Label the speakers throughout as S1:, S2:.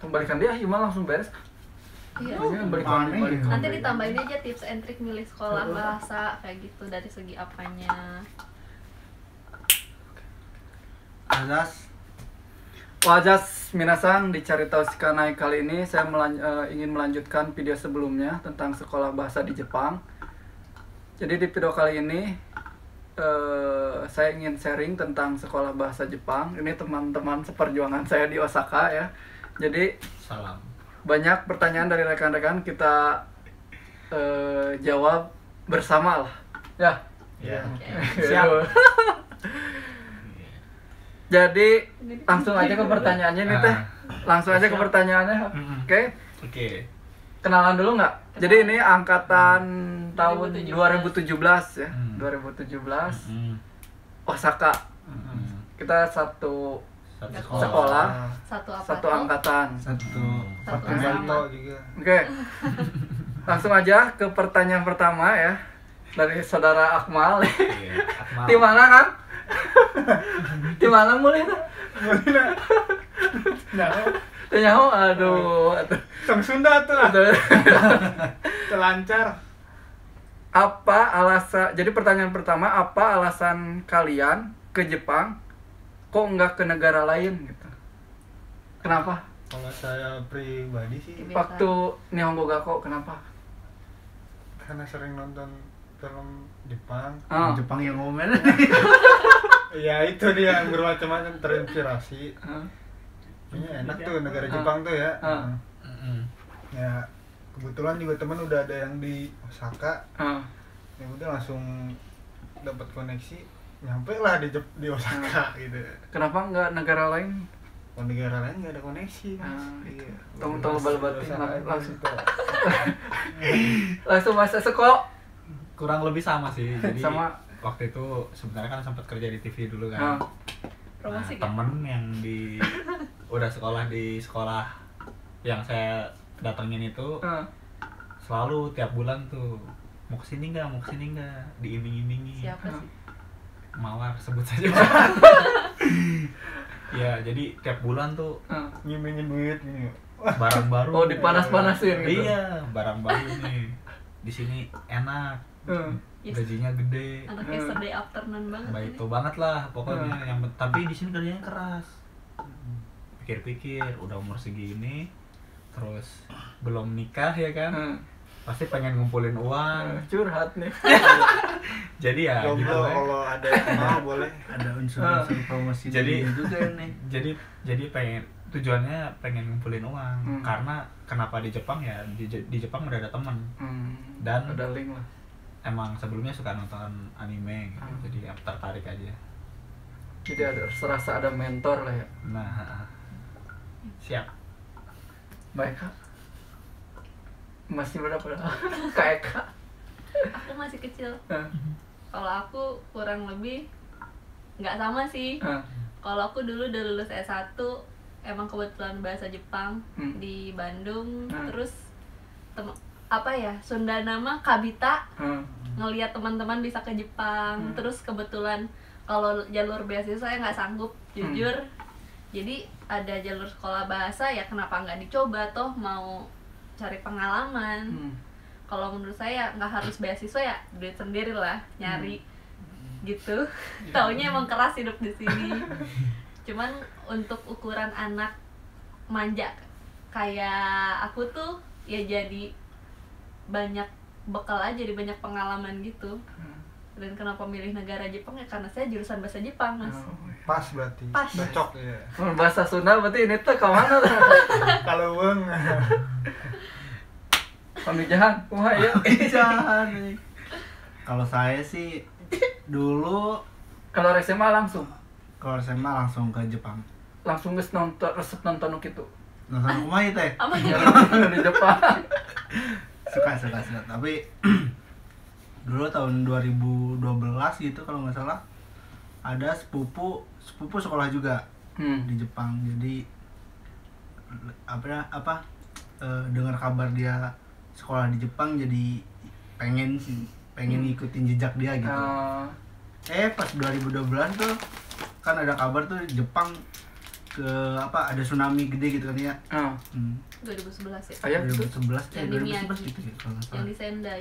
S1: Kembalikan dia, Ima langsung beres.
S2: Iya.
S1: Balikan.
S2: Nanti ditambahin aja tips and trick milih sekolah bahasa kayak gitu dari segi apanya.
S1: Wajas minasan di Carita Shikanai kali ini saya ingin melanjutkan video sebelumnya tentang sekolah bahasa di Jepang. Jadi di video kali ini saya ingin sharing tentang sekolah bahasa Jepang. Ini teman-teman seperjuangan saya di Osaka ya. Jadi
S3: salam.
S1: Banyak pertanyaan dari rekan-rekan, kita jawab bersama lah. Ya.
S3: Ya.
S2: Okay.
S1: Siap. Jadi langsung aja ke pertanyaannya nih teh. Langsung aja ke pertanyaannya. Oke.
S3: Oke.
S1: Kenalan dulu nggak? Jadi ini angkatan tahun 2017 ya. 2017. Osaka. Kita satu sekolah. Satu angkatan.
S2: Satu
S4: Banto juga.
S1: Oke. Langsung aja ke pertanyaan pertama ya. Dari saudara Akmal.
S3: Akmal.
S1: Di mana kan? Di mana mulai tuh? Nyaho, aduh.
S4: Tong Sunda tuh lah. Telancar.
S1: Apa alasan? Jadi pertanyaan pertama, apa alasan kalian ke Jepang? Kok nggak ke negara lain gitu? Kenapa?
S4: Kalau saya pribadi sih
S1: Waktu Nihongo Gakko kenapa?
S4: karena sering nonton film Jepang.
S5: Jepang yang ngomel.
S4: Ya itu dia yang bermacam-macam terinspirasi. Kayaknya enak tuh negara Jepang tuh ya. Ya kebetulan juga teman udah ada yang di Osaka. Ya udah langsung dapat koneksi, nyampe lah di Osaka gitu.
S1: Kenapa nggak negara lain?
S4: Kalau negara lain nggak ada koneksi.
S1: Iya.
S4: Iya.
S1: Tunggu bal-batin langsung masa sekolah.
S3: Kurang lebih sama sih. Jadi
S1: Sama.
S3: waktu itu sebenarnya kan sempat kerja di TV dulu kan.
S2: Promosi kan?
S3: Temen yang udah sekolah di sekolah yang saya datengin itu selalu tiap bulan tuh mau kesini nggak diiming-imingi.
S2: Siapa sih?
S3: Mawar sebut saja. Ya jadi tiap bulan tuh
S4: Ngimingin duit nih.
S3: barang baru.
S1: Oh, dipanas-panasin gitu.
S3: Iya, barang baru nih. Di sini enak.
S2: Yes.
S3: Gajinya gede.
S2: Anak yesterday afternoon banget.
S3: Baik tuh banget lah pokoknya. Tapi di sini kerjanya keras. Pikir-pikir udah umur segini terus belum nikah ya kan. Pasti pengen ngumpulin uang.
S1: Curhat nih.
S3: Jadi ya gitu
S4: Jomblo
S3: ya.
S4: kalau ada yang mau boleh.
S5: Ada unsur-unsur promosi
S3: Jadi-
S5: juga nih.
S3: Jadi tujuannya pengen ngumpulin uang. Karena kenapa di Jepang ya di Jepang udah ada temen. Dan
S1: Ada link lah.
S3: emang sebelumnya suka nonton anime gitu. Jadi tertarik aja.
S1: Jadi ada serasa ada mentor lah ya.
S3: Nah, siap.
S1: Baik Kak. Masih berapa? Kayak Kak.
S2: Aku masih kecil. Kalau aku kurang lebih nggak sama sih. Kalau aku dulu udah lulus S1, emang kebetulan bahasa Jepang di Bandung. Terus Sunda nama Kabita. Ngelihat teman-teman bisa ke Jepang. Terus kebetulan kalau jalur beasiswa saya nggak sanggup jujur. Jadi ada jalur sekolah bahasa ya kenapa nggak dicoba, toh mau cari pengalaman. Kalau menurut saya nggak harus beasiswa ya, duit sendiri lah nyari gitu. Taunya emang keras hidup di sini. Cuman untuk ukuran anak manja kayak aku tuh ya jadi banyak bekal aja, jadi banyak pengalaman gitu. Dan kenapa milih negara Jepang ya karena saya jurusan bahasa Jepang, Mas.
S4: Pas berarti.
S2: Pas.
S4: Cocok ya.
S1: Bahasa Sunda berarti ini tuh kemana lah?
S4: Kalau weng.
S1: Pamijahan, kumaha ya?
S5: Jangan nih. Kalau saya sih dulu
S1: Kalau SMA langsung
S5: kalau SMA langsung ke Jepang.
S1: langsung geus nonton resep nonton gitu.
S5: Nonton kumaha teh?
S2: Apa
S1: Di Jepang.
S5: Suka. Tapi dulu tahun 2012 gitu kalau nggak salah ada sepupu sekolah juga di Jepang. Jadi dengar kabar dia sekolah di Jepang jadi pengen ngikutin jejak dia gitu.
S1: Oh.
S5: Pas 2012 tuh kan ada kabar tuh Jepang ke ada tsunami gede gitu kan ya.
S2: 2011 ya.
S1: Ayah
S5: 2011
S2: yang di
S5: 2011 gitu ya kalau nggak salah.
S2: Yang di Sendai.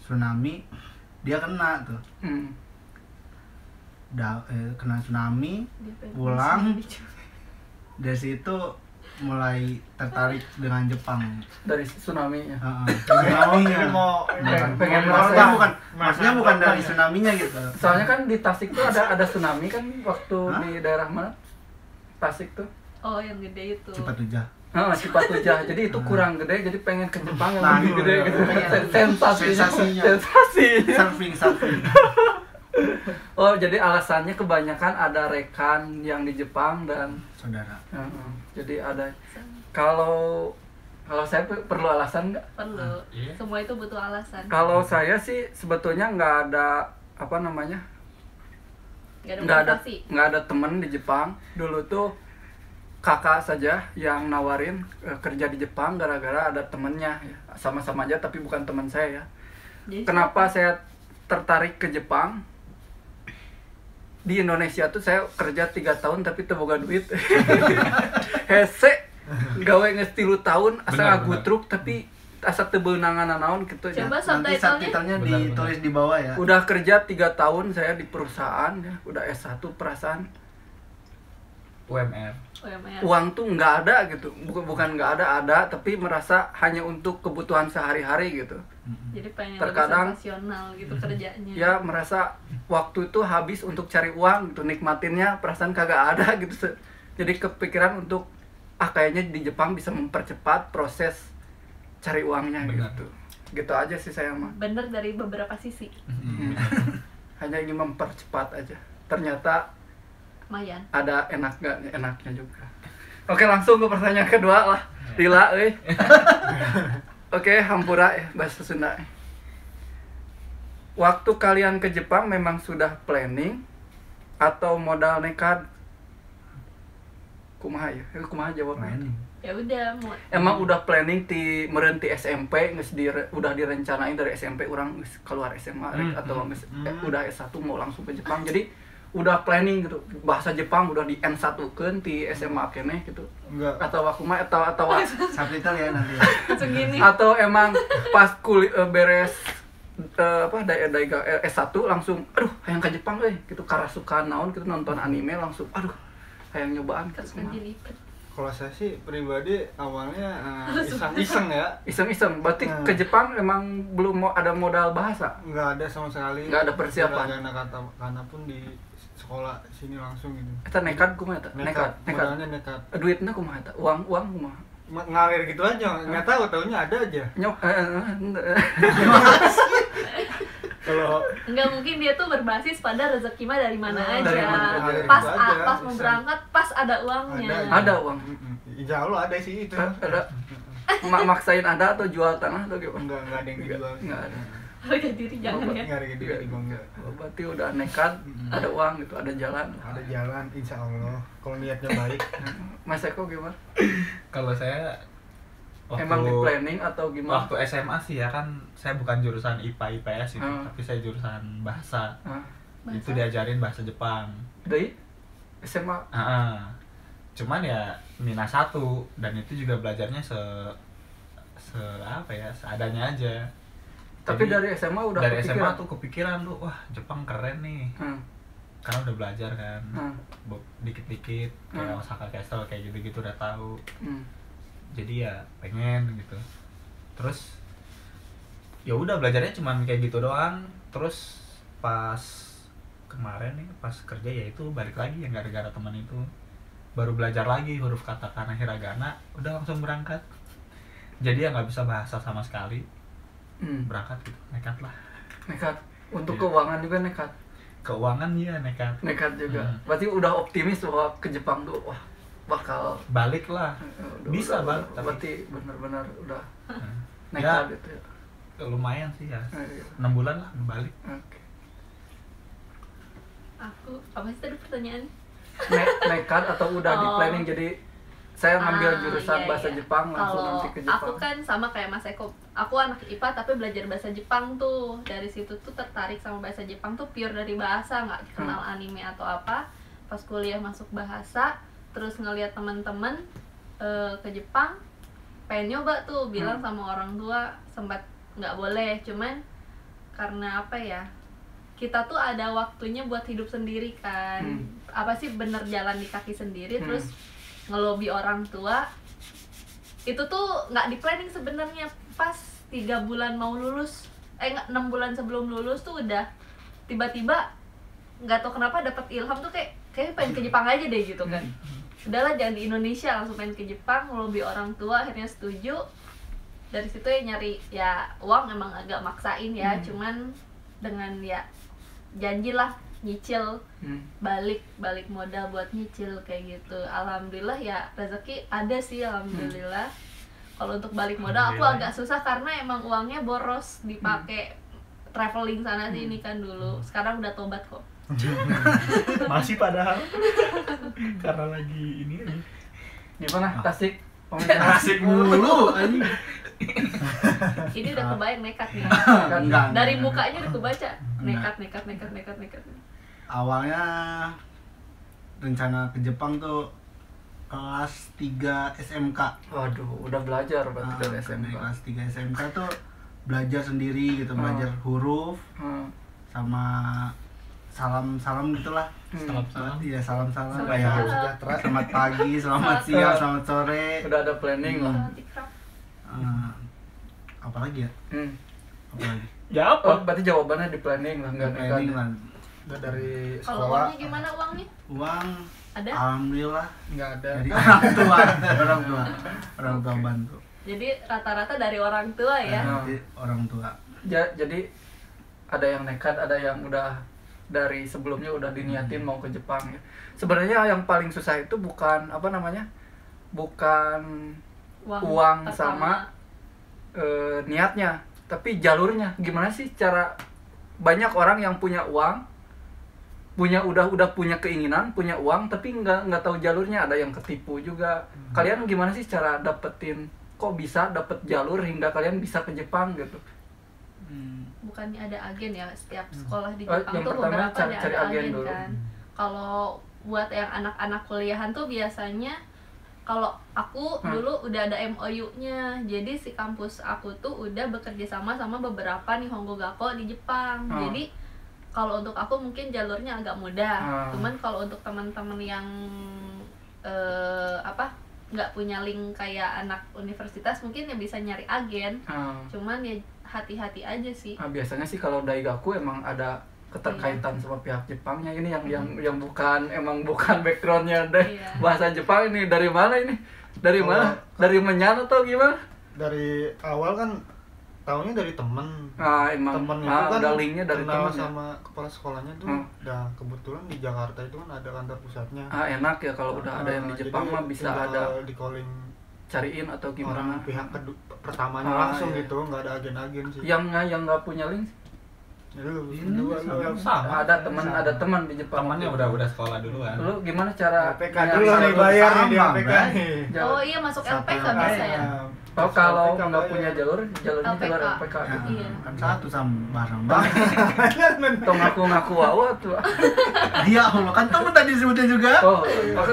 S5: Tsunami dia kena tuh. Kena tsunami, pulang. Dari situ mulai tertarik dengan Jepang.
S1: Dari tsunami-nya.
S5: Tsunami-nya.
S1: Pengen
S5: maksudnya bukan dari tsunami-nya gitu.
S1: Soalnya kan di Tasik tuh ada tsunami kan waktu di daerah mana? Tasik tuh.
S2: Oh, yang gede itu.
S5: Cipatujah.
S1: Cipatujah. Jadi itu kurang gede, jadi pengen ke Jepang yang lebih gede gitu.
S5: Sensasinya. Surfing.
S1: Oh, jadi alasannya kebanyakan ada rekan yang di Jepang dan
S5: saudara.
S1: Jadi ada. Kalau saya perlu alasan nggak?
S2: Perlu. Semua itu butuh alasan.
S1: Kalau saya sih sebetulnya nggak ada nggak ada temen di Jepang. Dulu tuh kakak saja yang nawarin kerja di Jepang gara-gara ada temennya, ya. Sama-sama aja tapi bukan teman saya ya.
S2: Jadi
S1: Kenapa saya tertarik ke Jepang? Di Indonesia tuh saya kerja 3 tahun tapi teu boga duit. Hese gawe geus 3 tahun asa ngagutruk tapi asa teu beunangan naon gitu ya.
S2: Coba
S5: Nanti subtitlenya ditulis di bawah ya.
S1: Udah kerja 3 tahun saya di perusahaan ya, udah S1 perasaan.
S3: UMR.
S1: Uang tuh nggak ada gitu, bukan nggak ada tapi merasa hanya untuk kebutuhan sehari-hari gitu.
S2: Jadi pengen
S1: Terkadang
S2: lebih sensasional gitu kerjanya.
S1: Ya merasa waktu itu habis untuk cari uang gitu, nikmatinnya perasaan kagak ada gitu. Jadi kepikiran untuk kayaknya di Jepang bisa mempercepat proses cari uangnya. Gitu aja sih saya mah.
S2: Bener dari beberapa sisi.
S1: Hanya ingin mempercepat aja. Ternyata
S2: Lumayan.
S1: ada enaknya juga. Oke, langsung ke pertanyaan kedua lah. Lila, Oke, hampura ya bahasa Sunda. Waktu kalian ke Jepang memang sudah planning atau modal nekat? Kumaha ya? Kumaha jawabnya?
S2: Ya udah
S1: Emang udah planning merenti SMP udah direncanain dari SMP orang keluar SMA atau udah S1 mau langsung ke Jepang. Jadi udah planning gitu, bahasa Jepang udah di N1-keun di SMA keneh gitu.
S4: Enggak.
S1: Atau kumaha atau
S5: Subtitle ya nanti.
S2: langsung gini.
S1: atau emang pas beres daiga S1 langsung aduh hayang ke Jepang gitu karasukan naon gitu nonton anime langsung aduh hayang nyobaan gitu.
S4: Kalau saya sih pribadi awalnya iseng-iseng ya.
S1: Iseng-iseng. Berarti ke Jepang emang belum ada modal bahasa?
S4: Nggak ada sama sekali.
S1: Nggak ada persiapan.
S4: Karena pun di sekolah sini langsung gitu.
S1: Eta nekat kumaha eta? Nekat.
S4: Modalnya nekat.
S1: Duitnya kumaha eta? Uang kumaha?
S4: Ngalir gitu aja, nggak tahu, taunya ada aja. Kalau
S2: enggak mungkin dia tuh berbasis pada rezeki mah dari mana aja.
S1: Dari mana aja.
S2: Pas mau berangkat pas ada uangnya.
S1: Ada uang.
S4: Insya Allah ada sih itu.
S1: Ada. Maksain ada atau jual tanah atau gimana?
S4: Enggak ada yang dijual.
S1: Enggak ada.
S2: Harga diri jangan ya.
S4: Enggak ada yang dijual.
S1: Berarti udah nekat, ada uang gitu, ada jalan.
S4: Ada jalan, insya Allah. Kalau niatnya baik.
S1: Mas Eko gimana?
S3: Kalau saya
S1: emang di planning atau gimana?
S3: Waktu SMA sih ya kan saya bukan jurusan IPA IPS itu, tapi saya jurusan bahasa. Itu diajarin bahasa Jepang.
S1: Dari SMA.
S3: Cuman ya minus 1 dan itu juga belajarnya seadanya aja.
S1: Tapi
S3: jadi,
S1: dari SMA udah
S3: dari
S1: kepikiran?
S3: SMA tuh kepikiran tuh, wah Jepang keren nih. Karena udah belajar kan, dikit-dikit kayak Osaka Castle kayak gitu-gitu udah tahu. Jadi ya pengen gitu. Terus ya udah belajarnya cuman kayak gitu doang. Terus pas kemarin nih pas kerja ya itu balik lagi yang gara-gara teman itu baru belajar lagi huruf katakana hiragana, udah langsung berangkat. Jadi ya nggak bisa bahasa sama sekali. Berangkat gitu, nekat lah.
S1: Nekat. Untuk keuangan juga nekat.
S3: Keuangan ya nekat.
S1: Nekat juga. Berarti udah optimis bahwa ke Jepang tuh wah bakal
S3: balik lah. Bisa balik.
S1: Berarti benar-benar udah nekat gitu ya.
S3: Lumayan sih ya. 6 bulan lah balik.
S1: Oke.
S2: Aku apa sih tadi pertanyaan?
S1: Nekat atau udah di planning jadi saya ngambil jurusan bahasa Jepang langsung
S2: Kalau
S1: nanti ke Jepang.
S2: aku kan sama kayak Mas Eko, aku anak IPA tapi belajar bahasa Jepang tuh. Dari situ tuh tertarik sama bahasa Jepang tuh pure dari bahasa, nggak kenal anime atau apa. Pas kuliah masuk bahasa, terus ngelihat teman-teman ke Jepang, pengen nyoba tuh, bilang sama orang tua, sempat nggak boleh, cuman karena apa ya, kita tuh ada waktunya buat hidup sendiri kan, apa sih bener jalan di kaki sendiri, terus ngelobi orang tua itu tuh nggak di planning sebenarnya. Pas 3 bulan mau lulus, 6 bulan sebelum lulus tuh udah tiba-tiba nggak tahu kenapa dapet ilham tuh kayak pengen ke Jepang aja deh gitu kan. Udahlah jangan di Indonesia, langsung pengen ke Jepang, ngelobi orang tua, akhirnya setuju. Dari situ ya nyari ya uang, emang agak maksain ya, cuman dengan ya janjilah nyicil, balik modal buat nyicil kayak gitu. Alhamdulillah ya rezeki ada sih, alhamdulillah. Kalau untuk balik modal aku agak susah karena emang uangnya boros dipakai traveling sana sini kan dulu. Sekarang udah tobat kok.
S3: Masih padahal karena lagi ini nih.
S1: Gimana Tasik?
S3: Asik mulu anjing.
S2: Ini udah kebayang nekat nih.
S5: Enggak.
S2: Dari mukanya udah kebaca nekat.
S5: Awalnya rencana ke Jepang tuh kelas 3 SMK.
S1: Waduh, udah belajar berarti dari SMK.
S5: Kelas 3 SMK tuh belajar sendiri gitu, belajar huruf sama salam gitulah.
S3: Salam.
S5: Iya, salam
S2: Selamat
S5: kayak
S2: sejahtera.
S5: selamat pagi, selamat siang, selamat sore.
S1: Udah ada planning lah.
S5: Apalagi ya? Apalagi?
S3: Ya
S1: Oh,
S3: apa?
S1: berarti jawabannya di planning lah, enggak
S5: Planning lah.
S4: Udah dari
S2: Kalau
S4: sekolah
S2: uangnya gimana uangnya?
S5: Uang
S2: Ada?
S5: alhamdulillah
S4: nggak ada.
S5: dari orang tua bantu.
S2: Jadi rata-rata dari orang tua ya.
S5: Jadi orang tua.
S1: Jadi ada yang nekat, ada yang udah dari sebelumnya udah diniatin mau ke Jepang ya. Sebenarnya yang paling susah itu bukan apa namanya? Bukan uang sama niatnya, tapi jalurnya. Gimana sih cara, banyak orang yang punya uang, udah punya keinginan, punya uang, tapi nggak tahu jalurnya, ada yang ketipu juga. Kalian gimana sih cara dapetin, kok bisa dapet jalur hingga kalian bisa ke Jepang gitu?
S2: Bukannya ada agen ya, setiap sekolah di
S1: Oh,
S2: Jepang
S1: yang
S2: tuh
S1: pertama
S2: beberapa
S1: cari
S2: ada
S1: agen
S2: agen
S1: dulu.
S2: kan. Kalau buat yang anak-anak kuliahan tuh biasanya, kalau aku dulu udah ada MOU-nya. Jadi si kampus aku tuh udah bekerja sama beberapa Nihongo Gakko di Jepang. Jadi kalau untuk aku mungkin jalurnya agak mudah. Cuman kalau untuk teman-teman yang nggak punya link kayak anak universitas, mungkin ya bisa nyari agen. Cuman ya hati-hati aja sih.
S1: Biasanya sih kalau Daigaku emang ada keterkaitan sama pihak Jepangnya. Ini yang bukan backgroundnya deh. Bahasa Jepang ini dari mana ini? Dari mana? Dari menyan atau gimana?
S4: Dari awal kan tahunya dari temen.
S1: Emang
S4: Temen itu kan
S1: udah linknya dari
S4: kenal
S1: temen ya?
S4: sama kepala sekolahnya tuh. Udah kebetulan di Jakarta itu kan ada kantor pusatnya.
S1: Enak ya kalau udah ada yang di Jepang mah bisa ada
S4: di calling
S1: cariin atau gimana.
S4: orang pihak pertamanya langsung
S1: iya.
S4: gitu, nggak ada agen-agen sih.
S1: Yang nggak punya link?
S4: Lu
S3: Sama.
S1: Ada teman di Jepang.
S3: Temannya udah sekolah duluan.
S1: Lu gimana cara
S4: LPK dulu nih, bayar nih di LPK nih.
S2: Oh iya, masuk LPK bisa ya.
S1: Oh, kalau nggak punya jalurnya jalur LPK.
S2: Iya.
S5: Kan satu sama barang.
S1: Tong ngaku wawa tuh.
S5: Dia Allah kan temen tadi disebutnya juga.
S1: Oh,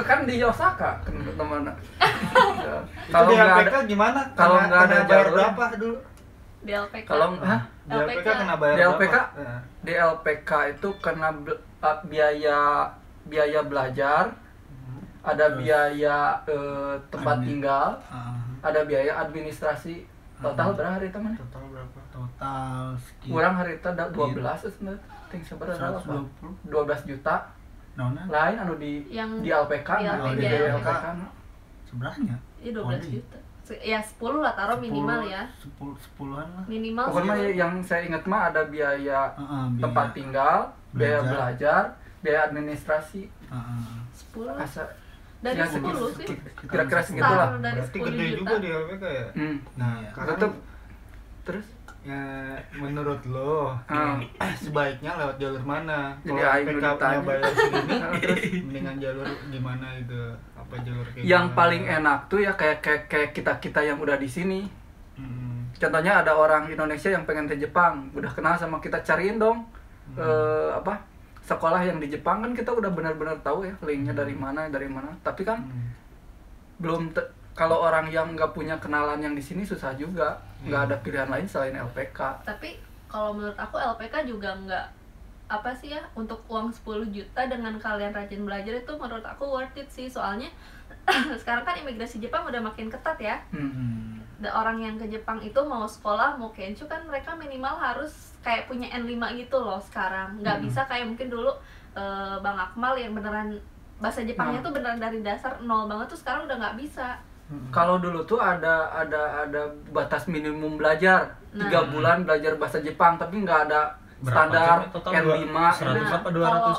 S1: kan di Osaka teman.
S4: Kalau di LPK gimana?
S1: Kalau nggak ada
S4: bayar
S1: jalur
S4: berapa dulu?
S2: Di LPK.
S1: Kalau
S4: Di LPK kena bayar
S1: di LPK
S4: berapa?
S1: di LPK itu kena biaya belajar, ada biaya tempat tinggal, ada biaya administrasi. Total berapa hari teman?
S4: Total berapa?
S5: Total sekitar
S1: Kurang hari itu 12 sebenarnya. Ting seberapa? 12 juta. Lain anu di LPK,
S2: di
S1: LPK.
S5: Sebenarnya
S2: Iya 12 juta. Ya 10 lah taruh minimal ya.
S5: 10-an lah.
S2: Minimal
S1: Pokoknya
S2: 10.
S1: yang saya ingat mah ada biaya
S5: biaya
S1: tempat tinggal, biaya belajar, biaya administrasi.
S2: 10 lah. Dari
S1: Ya,
S2: 10 sih.
S1: Kira-kira segitulah.
S2: Taruh dari
S4: Berarti
S2: 10
S4: gede
S2: juta.
S4: juga di LPK ya?
S5: Nah,
S4: Karena
S1: Tetep. Terus
S4: ya menurut lo sebaiknya lewat jalur mana?
S1: Jadi
S4: Kalau
S1: aing
S4: LPK punya
S1: ditanya.
S4: bayar segini, mendingan jalur gimana itu? Apa jalur kayak
S1: yang
S4: gimana?
S1: paling enak tuh ya kayak kita yang udah di sini. Contohnya ada orang Indonesia yang pengen ke Jepang, udah kenal sama kita, cariin dong sekolah yang di Jepang kan kita udah benar-benar tahu ya linknya dari mana, tapi kan kalau orang yang nggak punya kenalan yang di sini susah juga, nggak ada pilihan lain selain LPK.
S2: Tapi kalau menurut aku LPK juga nggak apa sih ya, untuk uang 10 juta dengan kalian rajin belajar itu menurut aku worth it sih, soalnya sekarang kan imigrasi Jepang udah makin ketat ya. Orang yang ke Jepang itu mau sekolah mau kenshu kan mereka minimal harus kayak punya N5 gitu loh sekarang, nggak bisa kayak mungkin dulu Bang Akmal yang beneran bahasa Jepangnya tuh beneran dari dasar nol banget tuh sekarang udah nggak bisa.
S1: Kalau dulu tuh ada batas minimum belajar 3 bulan belajar bahasa Jepang, tapi nggak ada standar N5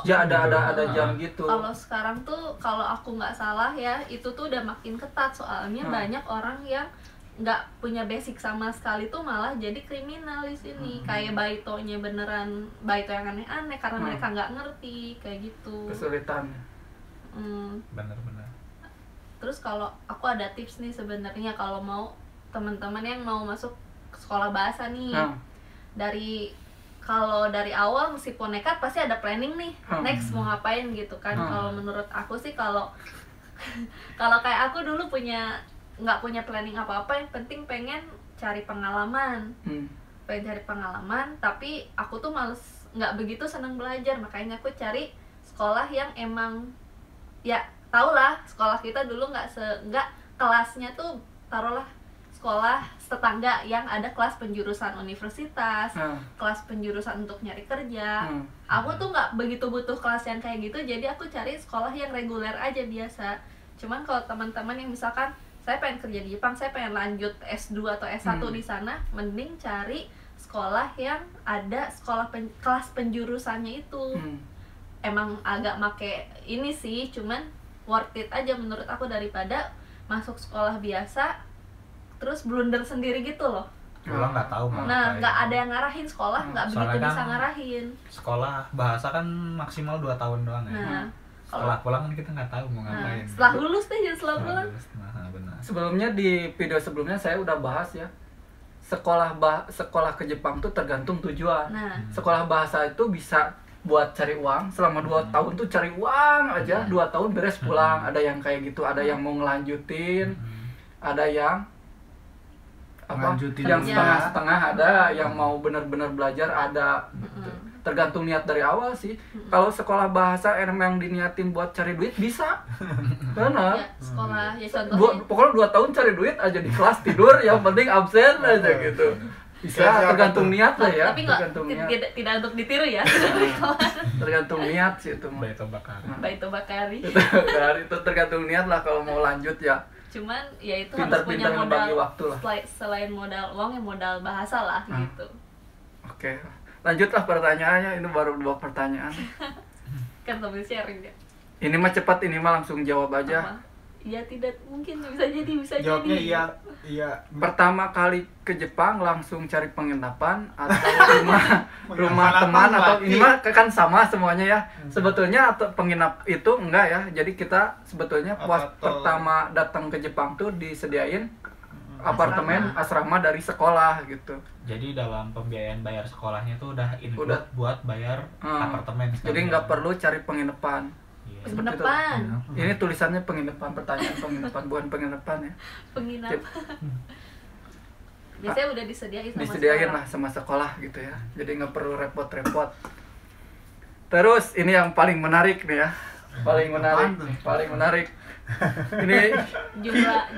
S1: ya, ada jam gitu.
S2: Kalau sekarang tuh kalau aku nggak salah ya itu tuh udah makin ketat, soalnya banyak orang yang nggak punya basic sama sekali tuh malah jadi kriminal di sini. Kayak baitonya beneran baito yang aneh-aneh karena mereka nggak ngerti kayak gitu.
S1: Kesulitan.
S3: Bener-bener.
S2: Terus kalau aku ada tips nih sebenarnya kalau mau teman-teman yang mau masuk sekolah bahasa nih, kalau dari awal meskipun nekat pasti ada planning nih next mau ngapain gitu kan. Kalau menurut aku sih kalau kayak aku dulu nggak punya planning apa-apa, yang penting pengen cari pengalaman, tapi aku tuh males, nggak begitu senang belajar, makanya aku cari sekolah yang emang ya tau lah sekolah kita dulu nggak kelasnya tuh taruhlah sekolah tetangga yang ada kelas penjurusan universitas, kelas penjurusan untuk nyari kerja. Aku tuh nggak begitu butuh kelas yang kayak gitu, jadi aku cari sekolah yang reguler aja biasa. Cuman kalau teman-teman yang misalkan saya pengen kerja di Jepang, saya pengen lanjut S2 atau S1 di sana, mending cari sekolah yang ada kelas penjurusannya itu. Emang agak make ini sih, cuman worth it aja menurut aku daripada masuk sekolah biasa terus blunder sendiri gitu loh.
S3: Pulang nggak tahu mau
S2: Nah, nggak ada yang ngarahin sekolah, nggak begitu
S3: kan
S2: bisa ngarahin.
S3: Sekolah bahasa kan maksimal 2 tahun doang ya.
S2: Nah,
S3: setelah pulang kan kita nggak tahu mau ngapain.
S2: Setelah lulus deh, jangan setelah pulang.
S3: Benar.
S1: Sebelumnya di video sebelumnya saya udah bahas ya, sekolah ke Jepang tuh tergantung tujuan. Sekolah bahasa itu bisa buat cari uang selama 2 tahun tuh cari uang aja, 2 tahun beres pulang. Ada yang kayak gitu, ada yang mau ngelanjutin, ada yang yang setengah-setengah, ada yang mau benar-benar belajar, ada. Tergantung niat dari awal sih. Kalau sekolah bahasa emang diniatin buat cari duit bisa, benar.
S2: Ya, sekolah ya contohnya.
S1: Pokoknya 2 tahun cari duit aja di kelas tidur, yang penting absen aja gitu. Bisa, tergantung niat lah ya.
S2: Tapi tidak untuk ditiru ya.
S1: Tergantung niat sih itu.
S2: Baito Bakari.
S1: Itu tergantung niat lah kalau mau lanjut ya.
S2: Cuman ya itu harus punya modal waktu lah. Selain modal uang ya modal bahasa lah gitu.
S1: Oke. Lanjutlah pertanyaannya, ini baru 2 pertanyaan.
S2: Kan sambil sharing ya.
S1: Ini mah cepat, ini mah langsung jawab aja.
S2: Iya, tidak mungkin, bisa jadi.
S4: Jawabnya iya.
S1: Pertama kali ke Jepang langsung cari penginapan atau rumah teman, atau ini mah kan sama semuanya ya. Sebetulnya atau penginap itu enggak ya. Jadi kita sebetulnya pertama datang ke Jepang tuh disediain apartemen asrama dari sekolah gitu.
S3: Jadi dalam pembiayaan bayar sekolahnya tuh udah include buat bayar apartemen.
S1: Jadi nggak perlu cari penginapan.
S2: Penginapan.
S1: Ini tulisannya penginapan, pertanyaan penginapan, bukan penginapan ya.
S2: Penginapan. Biasanya udah disediain
S1: lah sama sekolah gitu ya. Jadi nggak perlu repot-repot. Terus ini yang paling menarik nih ya. Paling menarik. Ini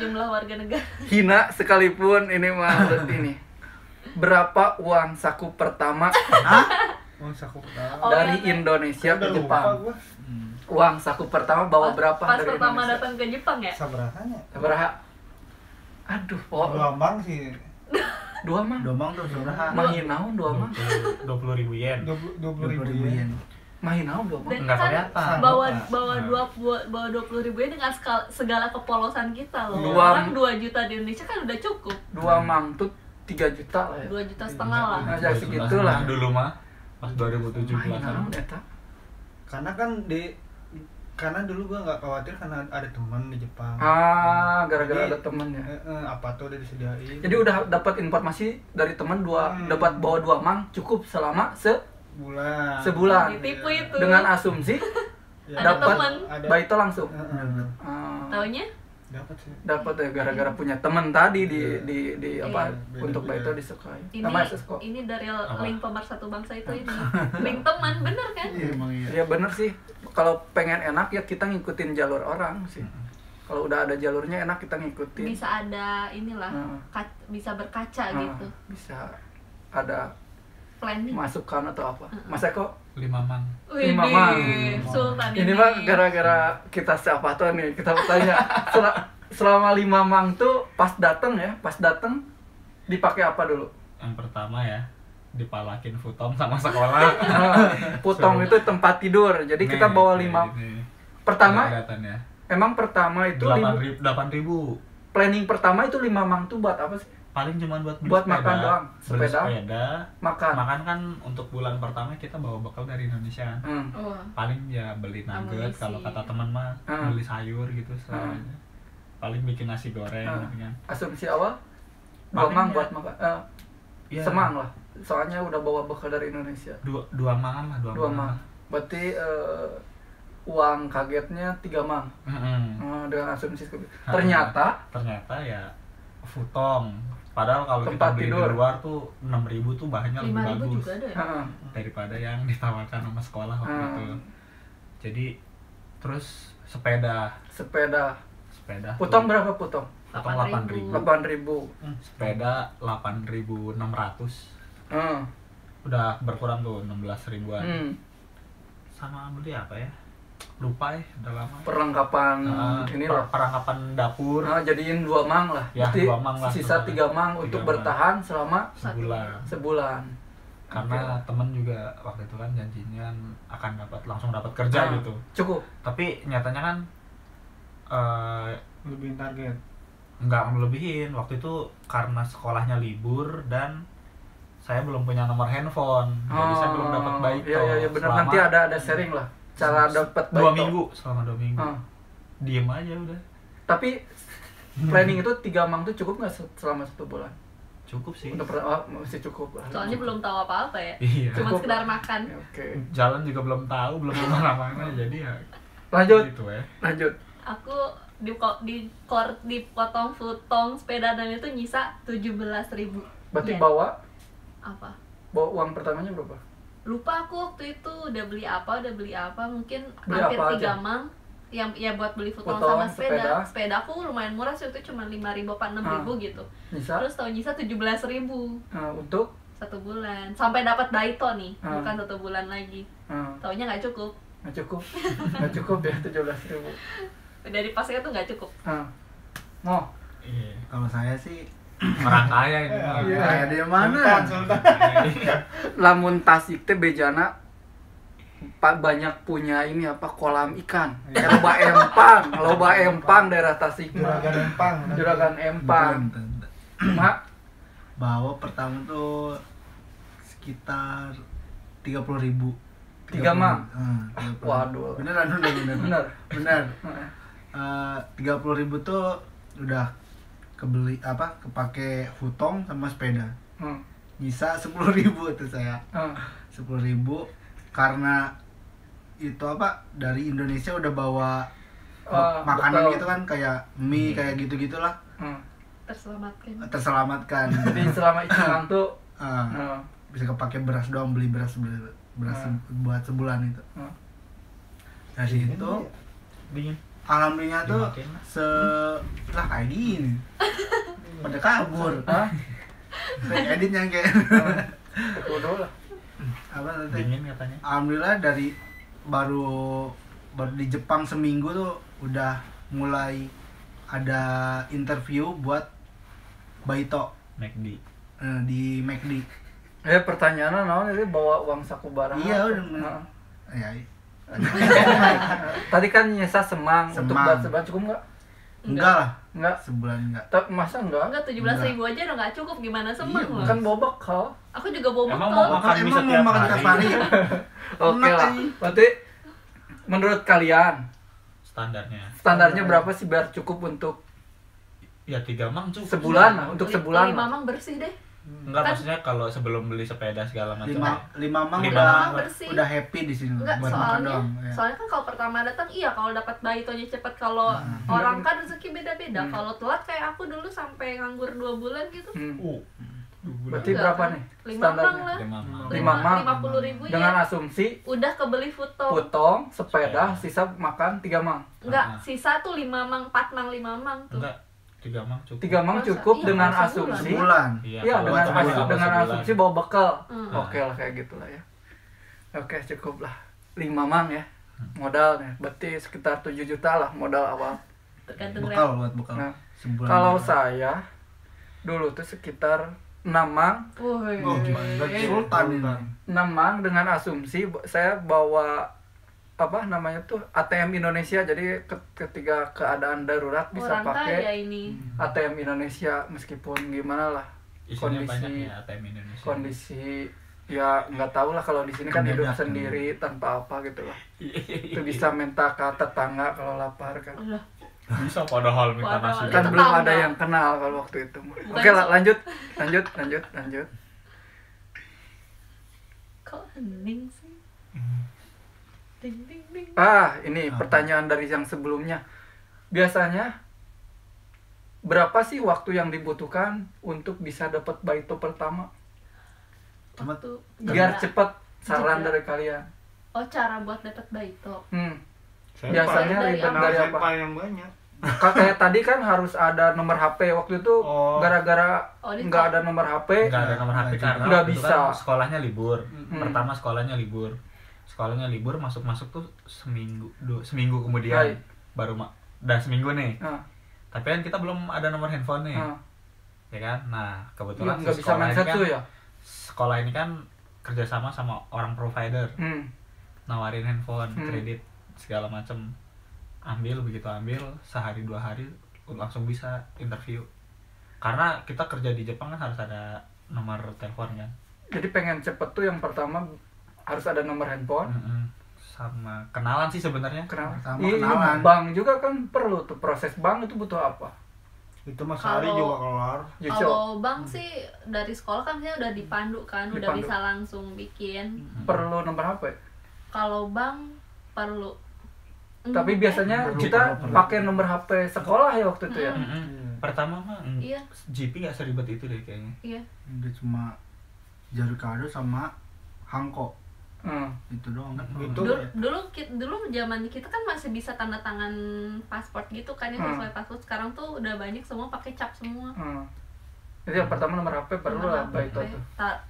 S2: jumlah warga negara.
S1: Hina sekalipun ini mah ini. Berapa uang saku pertama?
S4: Uang saku
S1: dari Indonesia ke Jepang. Uang saku pertama bawa berapa
S2: pas
S1: dari
S2: pertama
S1: Indonesia?
S2: Datang ke Jepang ya?
S1: Sabaraha? Aduh,
S4: 2 mang sih.
S1: 2 mang?
S5: 2 mang tuh sabaraha?
S1: Mahinaon 2 mang?
S3: 20.000 yen.
S4: 20.000 yen.
S1: Mahinaon 2 mang?
S3: Enggak kelihatan.
S2: Bawa 20.000 yen dengan segala kepolosan kita loh. 2 juta di Indonesia kan udah cukup.
S1: 2 mang tuh 3 juta lah ya.
S2: 2,5 juta lah.
S1: Nah, segitulah.
S3: Dulu mah pas 2017.
S4: Karena dulu gua nggak khawatir karena ada teman di Jepang.
S1: Gara-gara ada teman ya.
S4: Apa tuh udah disediain.
S1: Jadi udah dapat informasi dari teman dapat bawa 2 mang cukup selama Sebulan.
S2: Ditipu itu.
S1: Dengan asumsi
S2: Ada
S1: dapat
S2: teman.
S1: Baito langsung.
S2: Taunya
S4: Dapat sih.
S1: Dapat ya gara-gara punya teman tadi di apa
S4: Iya,
S1: untuk
S4: beda-beda.
S1: Baito disukai.
S2: ini
S1: Nama Sesko.
S2: ini dari
S3: Apa?
S2: link pemersatu bangsa itu ini. Link teman, bener kan?
S5: Iya, emang iya.
S1: Ya bener sih. Kalau pengen enak ya kita ngikutin jalur orang sih. Kalau udah ada jalurnya enak kita ngikutin.
S2: Bisa ada inilah,
S1: Hmm.
S2: bisa berkaca
S1: Ah,
S2: gitu.
S1: Bisa ada
S2: Planning.
S1: masukan atau apa. Mas Eko
S3: 5 mang.
S2: Widih,
S1: Mamang.
S2: Sultan
S1: ini mah gara-gara kita siapa tuh nih kita bertanya selama 5 mang tuh pas dateng dipakai apa dulu?
S3: Yang pertama ya dipalakin futom sama sekolah.
S1: Putong itu tempat tidur jadi kita bawa 5 pertama
S3: Kelihatannya.
S1: emang pertama itu
S3: 8.000.
S1: planning pertama itu 5 mang tuh buat apa sih?
S3: Paling cuma buat beli
S1: Buat
S3: sepeda.
S1: makan doang.
S3: Beli
S1: Sepeda.
S3: sepeda.
S1: Makan.
S3: Makan kan untuk bulan pertama kita bawa bekal dari Indonesia kan.
S2: Wah.
S3: Paling ya beli nugget
S2: Amunisi.
S3: kalau kata teman mah beli sayur gitu semuanya. Paling bikin nasi goreng gitu kan.
S1: Asumsi awal 2
S3: Paling
S1: mang
S3: ya-
S1: buat makan
S3: Iya.
S1: semang lah soalnya udah bawa bekal dari Indonesia.
S3: Dua mangan lah,
S1: 2 mang berarti uang kagetnya 3 mang. Dengan asumsi ternyata
S3: ya futong. Padahal kalau kita
S1: Tempat
S3: beli
S1: tidur.
S3: di luar tuh 6.000 tuh bahannya lebih
S2: 5.000
S3: bagus
S2: juga ada ya?
S3: daripada yang ditawarkan sama sekolah waktu
S1: Hmm.
S3: itu. Jadi terus sepeda
S1: Putong berapa putong?
S3: Potong
S2: 8.000.
S1: 8.000.
S3: sepeda 8.600.
S1: Hmm.
S3: Udah berkurang tuh 16 ribuan.
S1: Hmm.
S3: Sama beli apa ya? Lupa ya, udah lama.
S1: Perlengkapan ini lah.
S3: Perlengkapan dapur
S1: Nah, jadiin 2 mang lah.
S3: Ya,
S1: Berarti
S3: 2 mang lah,
S1: sisa
S3: total.
S1: 3 mang
S3: 3
S1: untuk
S3: mang.
S1: bertahan selama
S3: sebulan.
S1: sebulan.
S3: Karena temen juga waktu itu kan janjinya akan langsung dapat kerja
S1: Nah,
S3: gitu.
S1: Cukup.
S3: Tapi nyatanya kan
S4: Lebihin target.
S3: nggak ngelebihin. Waktu itu karena sekolahnya libur dan saya belum punya nomor handphone, jadi saya belum dapat Baito.
S1: Iya benar,
S3: Selama
S1: nanti ada sharing lah cara dapat
S3: 2
S1: Baito.
S3: minggu, selama 2 minggu.
S1: Ah.
S3: Diem aja udah.
S1: Tapi planning itu 3 mang tuh cukup nggak selama 1 bulan?
S3: Cukup sih.
S1: Untuk masih cukup lah.
S2: Soalnya belum tahu apa-apa ya.
S3: Iya.
S2: Cuma
S1: Cukup
S2: sekedar
S1: lah.
S2: makan.
S1: Ya, Oke.
S3: Jalan juga belum tahu, belum kemana-mana, jadi ya
S1: Lanjut.
S3: gitu ya.
S1: Lanjut.
S2: Aku dipotong futong sepeda dan itu nyisa 17.000.
S1: Berarti
S2: yen.
S1: bawa
S2: Apa?
S1: uang pertamanya berapa?
S2: Lupa aku waktu itu udah beli apa mungkin
S1: Beli
S2: hampir
S1: apa
S2: 3
S1: aja?
S2: mang yang ya buat beli futong
S1: Futong,
S2: sama sepeda.
S1: sepeda.
S2: Sepeda aku lumayan murah sih, itu cuma 5.000 apa 6.000 gitu.
S1: Bisa
S2: Terus tahun nyisa 17.000
S1: untuk
S2: 1 bulan sampai dapat Baito nih,
S1: Ah.
S2: bukan 1 bulan lagi. Taunya nggak cukup.
S1: nggak cukup. Nggak cukup ya 17.000.
S2: Dari pasnya tuh nggak cukup.
S1: Mau
S3: Iya.
S5: Kalau saya sih
S3: Orang kaya ini mah.
S1: Iya.
S5: kayak dia mana?
S4: Sultan.
S1: lamun Tasik teh bejana banyak punya ini apa kolam ikan. Loba empang daerah Tasik.
S4: Juragan Empang.
S1: Juragan empang.
S5: Bentar.
S1: Cuma
S5: Bawa pertama tuh sekitar 30.000.
S1: 3 mang.
S5: 30.000.
S1: Waduh.
S5: Beneran. Bener. 30.000 tuh udah kepake futong sama sepeda. Nyisa 10.000 tuh saya. 10.000 karena itu dari Indonesia udah bawa makanan
S1: betul.
S5: gitu kan, kayak mie kayak gitu-gitulah, terselamatkan.
S1: Jadi selama ikan tuh
S5: Bisa kepake beras doang, beli beras buat sebulan itu. Dari itu
S3: Dingin.
S5: alhamdulillah tuh
S3: Dimatiin.
S5: lah kayak gini pada kabur. Kayak editnya kayak
S1: Udah lah.
S5: apa nanti.
S3: Dingin katanya.
S5: Alhamdulillah dari baru di Jepang seminggu tuh udah mulai ada interview buat Baito
S3: McD.
S5: di McD.
S1: Pertanyaannya naon ini bawa uang saku barang.
S5: Iya udah. Ya,
S1: Tadi kan nyesa semang untuk
S5: Semang.
S1: buat sebulan cukup nggak?
S5: enggak lah,
S1: Enggak.
S5: sebulan enggak.
S1: Masa enggak?
S2: Enggak, 17.000 aja udah nggak cukup, gimana semang
S5: Iya,
S2: loh.
S1: Kan bawa bekal.
S2: Aku juga bawa
S3: Emang
S2: bekal.
S3: mau makan mie
S5: Emang
S3: setiap
S5: mau makan
S3: hari?
S5: tiap hari?
S1: Oke
S5: Enak
S1: lah.
S5: aja.
S1: Berarti menurut kalian
S3: Standarnya.
S1: standarnya berapa sih biar cukup untuk
S3: Ya 3 mang cukup.
S1: sebulan lah, untuk
S2: 5
S1: sebulan lah.
S2: mang bersih deh.
S3: Enggak,
S2: Kan-
S3: maksudnya kalau sebelum beli sepeda segala macam.
S5: 5 mang
S3: Lima
S5: udah
S3: mang
S2: bersih.
S5: udah happy di sini
S2: Enggak,
S5: buat makan
S2: soalnya
S5: doang. Ya.
S2: soalnya kan kalau pertama datang iya kalau dapat baitonya cepet, kalau orang kan rezeki beda-beda. Kalau telat kayak aku dulu sampai nganggur 2 bulan gitu.
S1: Berarti
S2: Enggak,
S1: berapa
S2: kan?
S1: nih
S2: 5
S1: standarnya?
S2: mang lah.
S3: 5 mang.
S1: 5 mang.
S2: 50.000
S1: Dengan
S2: ya.
S1: asumsi
S2: Udah kebeli foto.
S1: potong, sepeda, sisa makan 3 mang.
S2: Enggak, sisa tuh 5 mang, 4 mang, 5 mang tuh.
S3: Enggak, 3 mang cukup.
S1: 3 mang
S2: Masa?
S1: cukup
S2: Iya,
S1: dengan
S2: kalau
S1: asumsi.
S5: Sebulan.
S3: Iya,
S1: Iya,
S3: kalau
S1: dengan
S3: sebulan.
S1: dengan asumsi bawa bekal.
S2: Hmm.
S1: Oke lah kayak gitulah ya. Oke, cukup lah. 5 mang ya. Modalnya berarti sekitar 7 juta lah modal awal.
S2: Tergantung
S5: Bekal buat bekal.
S1: Nah,
S5: Sebulan.
S1: kalau saya dulu tuh sekitar 6 mang.
S2: Woi.
S5: Oh, gimana? Berarti Sultan ini.
S1: 6 mang dengan asumsi saya bawa apa namanya tuh ATM Indonesia, jadi ketika keadaan darurat bisa
S2: Orang kaya
S1: pakai
S2: ini.
S1: ATM Indonesia meskipun gimana lah
S3: Isinya
S1: kondisi
S3: banyak ya ATM Indonesia.
S1: kondisi ya nggak tahu lah kalau di sini kan hidup
S5: Kebedakan.
S1: sendiri tanpa apa gitu lah. Itu bisa minta ke tetangga kalau lapar kan.
S2: Udah.
S3: Bisa padahal minta
S2: Padahal.
S3: nasi.
S2: Itu
S1: Kan belum
S2: tetangga.
S1: ada yang kenal kalau waktu itu.
S2: Bukan
S1: Oke lah,
S2: sih.
S1: lanjut.
S2: Kok hening sih? Ding ding ding.
S1: Ini pertanyaan dari yang sebelumnya. Biasanya berapa sih waktu yang dibutuhkan untuk bisa dapat baito pertama?
S5: Cuma
S2: Waktu
S1: Biar
S2: jeda.
S1: cepat saran
S2: Jeda.
S1: dari kalian.
S2: Oh, cara buat dapat baito.
S1: Biasanya
S2: Dari
S1: ribet
S2: apa?
S1: dari apa?
S4: Senpai yang banyak.
S1: Kayak tadi kan harus ada nomor HP. Waktu itu
S4: Oh.
S1: gara-gara
S2: Oh, di
S1: nggak ada nomor HP.
S3: Nggak ada nomor HP karena
S1: Nggak
S3: waktu itu
S1: bisa.
S3: kan sekolahnya libur.
S1: Hmm.
S3: Pertama sekolahnya libur. Sekolahnya libur, masuk tuh seminggu kemudian
S1: Hai.
S3: baru udah seminggu nih.
S1: Nah,
S3: Tapi kan kita belum ada nomor handphone nih.
S1: nah.
S3: Ya kan? Nah,
S1: Iya,
S3: kebetulan
S1: nggak bisa main setsu ya.
S3: sekolah ini kan kerjasama sama orang provider, nawarin handphone, kredit segala macem. Begitu ambil sehari 2 hari langsung bisa interview. Karena kita kerja di Jepang kan harus ada nomor telepon kan.
S1: Jadi pengen cepet tuh yang pertama harus ada nomor handphone.
S3: Sama kenalan sih sebenarnya.
S5: Pertama
S1: Iya,
S5: kenalan.
S1: bank juga kan perlu tuh, proses bank itu butuh apa?
S4: Itu mah sehari
S2: Kalau-
S4: juga kelar.
S1: Yucho.
S2: Kalau bank sih dari sekolah kan saya udah dipandu kan, udah
S1: Dipandu.
S2: bisa langsung bikin.
S1: Perlu nomor HP.
S2: Kalau bank perlu.
S1: Tapi biasanya
S5: Perlu,
S1: kita
S5: perlu.
S1: pakai nomor HP sekolah ya waktu itu ya.
S3: Pertama mah
S2: Iya.
S3: GP nggak seribet itu deh kayaknya.
S2: Iya.
S5: Dia cuma Jarukado sama Hanko. Itu doang kan.
S4: Itu
S2: Dulu zaman kita kan masih bisa tanda tangan paspor gitu kan, yang sesuai paspor. Sekarang tuh udah banyak semua pakai cap semua.
S1: Jadi yang pertama nomor HP perlu
S2: Nomor
S1: lah
S2: HP.
S1: baito tuh.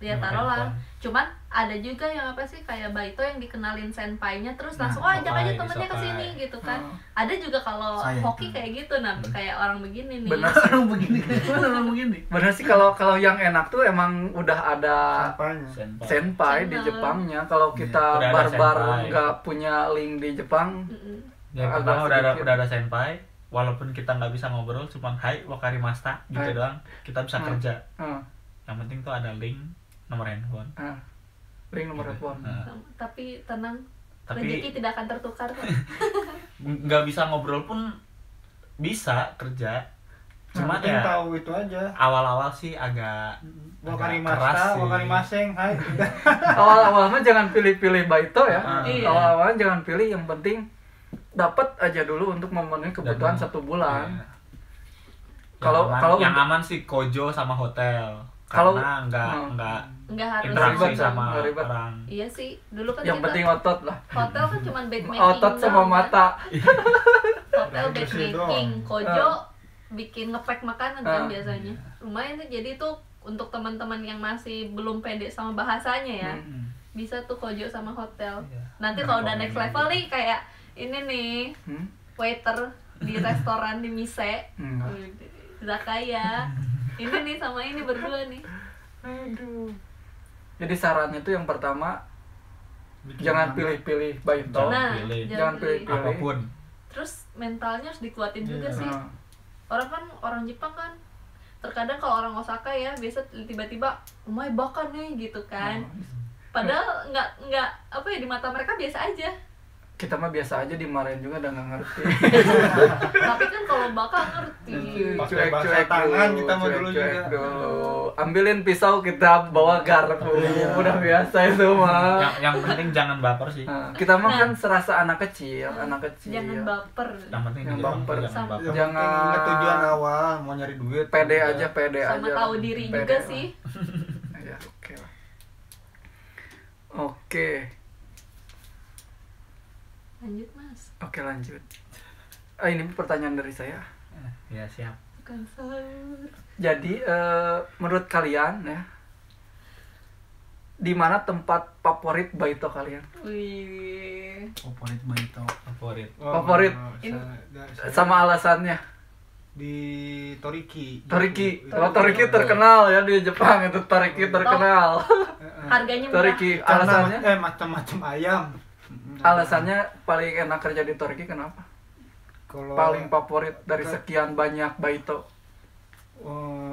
S2: Ya
S3: Nomor
S2: taruh lah.
S3: handphone.
S2: Cuman ada juga yang apa sih kayak baito yang dikenalin senpainya terus
S5: Nah,
S2: langsung ajak aja
S3: sopai,
S2: temennya ke
S3: sopai.
S2: sini gitu kan.
S1: Hmm.
S2: Ada juga kalau
S5: Saya
S2: hoki
S5: itu.
S2: kayak gitu, nah kayak orang begini nih.
S1: Benar.
S5: Orang begini, orang begini.
S1: Bener sih, kalau yang enak tuh emang udah ada
S4: Sampainya.
S1: senpai di
S2: Channel.
S1: Jepangnya. Kalau kita
S3: Udah ada
S1: barbar
S3: senpai.
S1: nggak punya link di Jepang,
S2: Mm-mm.
S3: Yang
S1: Agak
S3: pertama
S1: sedikit.
S3: udah ada senpai, walaupun kita nggak bisa ngobrol, cuma hai wakarimashita gitu
S1: Hai.
S3: doang, kita bisa
S1: Hmm.
S3: kerja.
S1: eh,
S3: Yang penting tuh ada link nomor handphone.
S1: link nomor
S3: Gitu.
S1: handphone.
S3: Nah,
S2: Tapi tenang,
S3: tapi
S2: rezeki tidak akan tertukar kok.
S3: nggak bisa ngobrol pun bisa kerja. Cuma
S4: Penting
S3: ya
S4: tahu itu aja.
S3: awal-awal sih agak keras
S4: Wakarimashita,
S3: sih.
S4: wakarimaseng, hai.
S1: Awal-awal mah jangan pilih-pilih baito ya.
S2: Iya.
S1: Awal-awal jangan pilih, yang penting dapat aja dulu untuk memenuhi kebutuhan
S3: Dan-
S1: 1 bulan.
S3: Iya.
S1: Kalau-
S3: Yang aman-
S1: kalau
S3: yang
S1: untuk-
S3: aman sih Kojo sama hotel.
S1: Kalau-
S3: Karena nggak
S2: Nggak harus
S3: interaksi
S1: ribet,
S3: sama
S1: nggak ribet.
S3: orang.
S2: Iya sih, dulu kan
S1: Yang
S2: kita
S1: penting otot lah.
S2: hotel kan cuma bed making
S1: Otot sama
S2: doang, kan.
S1: mata.
S2: Hotel bed
S4: Bersih
S2: making,
S4: doang.
S2: kojo bikin ngepack makanan kan
S1: Ah.
S2: biasanya. Lumayan tuh, jadi tuh untuk teman-teman yang masih belum pede sama bahasanya ya, bisa tuh kojo sama hotel.
S3: Iya.
S2: Nanti kalau udah next level nih kayak ini nih,
S1: Hmm?
S2: waiter di restoran di Mise,
S1: Enggak.
S2: Zakaya. Ini nih sama ini berdua nih.
S1: Aduh. Jadi sarannya tuh yang pertama
S5: Bikin
S1: jangan
S5: mana?
S1: pilih-pilih baito.
S3: Jangan
S2: Nah,
S3: pilih.
S1: Jangan pilih-pilih.
S3: Apapun.
S2: Terus mentalnya harus dikuatin juga
S5: Iya.
S2: sih.
S1: Nah,
S2: Orang kan orang Jepang kan terkadang kalau orang Osaka ya biasa tiba-tiba umai bakan nih gitu kan. Padahal nggak apa ya, di mata mereka biasa aja.
S1: kita mah biasa aja dimarahin juga udah nggak ngerti.
S2: Tapi kan kalau bakal ngerti.
S4: Pakai bahasa tangan kita mau dulu juga.
S1: Ambilin pisau kita bawa garpu. Udah biasa itu mah.
S3: Yang penting jangan baper sih.
S1: Kita mah kan serasa anak kecil.
S2: Jangan baper.
S3: Yang penting
S1: Yang
S3: jangan
S1: baper.
S3: jangan baper.
S1: Jangan
S4: tujuan awal mau nyari duit.
S1: Pede aja.
S2: Sama tahu diri
S1: Pede
S2: juga
S1: lah.
S2: sih.
S1: Ya, oke lah. Oke.
S2: Lanjut Mas.
S1: Oke, lanjut. Ini pertanyaan dari saya.
S3: Ya siap.
S2: Bukan sahur.
S1: Jadi menurut kalian ya, di mana tempat favorit Baito kalian?
S2: Wih.
S5: Favorit Baito.
S3: Favorit.
S1: Favorit. Sama alasannya.
S4: Di Toriki.
S1: Toriki. Kalau Toriki terkenal ya di Jepang, itu Toriki terkenal.
S2: Harganya murah.
S1: Toriki alasannya?
S4: Macam-macam ayam.
S1: Alasannya paling enak kerja di Toriki kenapa?
S4: Kalau
S1: Paling favorit dari sekian banyak Baito.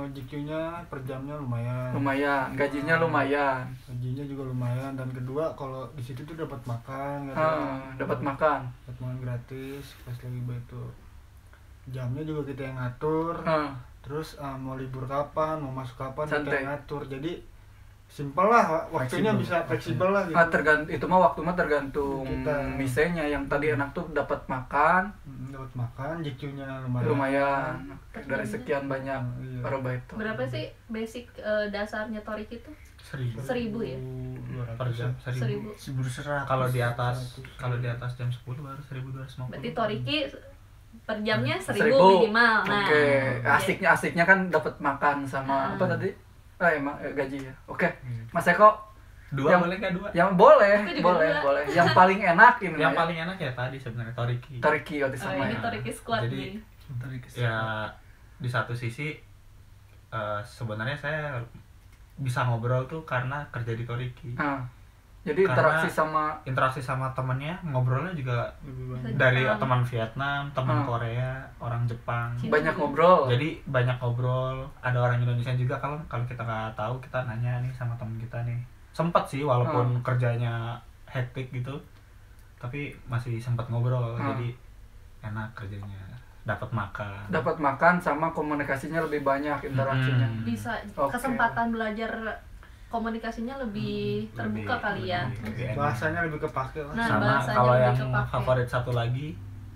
S4: GQ-nya per jamnya lumayan.
S1: Lumayan, gajinya lumayan.
S4: Gajinya juga lumayan, dan kedua kalau di situ tuh dapat makan,
S1: Dapat makan.
S4: dapat makan gratis pas lagi Baito. Jamnya juga kita yang ngatur. Terus mau libur kapan, mau masuk kapan kita
S1: Santai.
S4: yang ngatur. Jadi simpel lah, waktunya bisa fleksibel lah gitu.
S1: Itu mah waktu mah tergantung
S4: Kita.
S1: misenya. Yang tadi enak tuh dapat makan,
S4: Dapat makan, GQ-nya lumayan.
S1: lumayan. Dari sekian banyak
S4: Iya.
S1: para Baito.
S2: Berapa sih basic dasarnya Toriki itu?
S3: 1.000
S2: 1.000 ya?
S4: 200
S3: per jam. 1.000.
S2: 1.000.
S3: Kalau di atas jam 10 baru 1.250.
S2: Berarti Toriki per jamnya 1.000
S1: 1.000
S2: minimal. Nah,
S1: Oke,
S2: jadi-
S1: asiknya kan dapat makan sama apa tadi? Emang gaji ya. Oke.
S4: Hmm.
S1: Mas Eko,
S3: Dua
S1: Yang-
S3: boleh nggak dua?
S1: yang boleh,
S2: Aku juga dua.
S1: boleh. Yang paling enak ini.
S3: Yang
S1: ya.
S3: paling enak ya tadi sebenarnya Toriki.
S1: Toriki waktu
S2: Oh,
S1: sama
S2: ini
S1: ya.
S2: Toriki Squad
S3: Jadi,
S2: nih.
S3: Ya di satu sisi sebenarnya saya bisa ngobrol tuh karena kerja di Toriki.
S1: Jadi
S3: Karena
S1: interaksi sama
S3: temennya ngobrolnya juga
S4: Lebih banyak.
S3: dari
S2: Jepang.
S3: teman Vietnam, teman
S1: Ah.
S3: Korea, orang Jepang.
S2: Cina.
S1: banyak ngobrol.
S3: Jadi banyak ngobrol. Ada orang Indonesia juga, kalau kita nggak tahu kita nanya nih sama teman kita nih. Sempat sih walaupun kerjanya hektik gitu, tapi masih sempat ngobrol. Jadi enak kerjanya, dapat makan.
S1: sama komunikasinya lebih banyak interaksinya.
S2: Bisa
S1: Oke.
S2: kesempatan belajar komunikasinya lebih terbuka kali ya.
S3: lebih enak.
S4: Bahasanya lebih kepake lah.
S2: Nah,
S3: Sama
S2: bahasanya
S3: kalau
S2: lebih
S3: yang
S2: kepake.
S3: favorit satu lagi,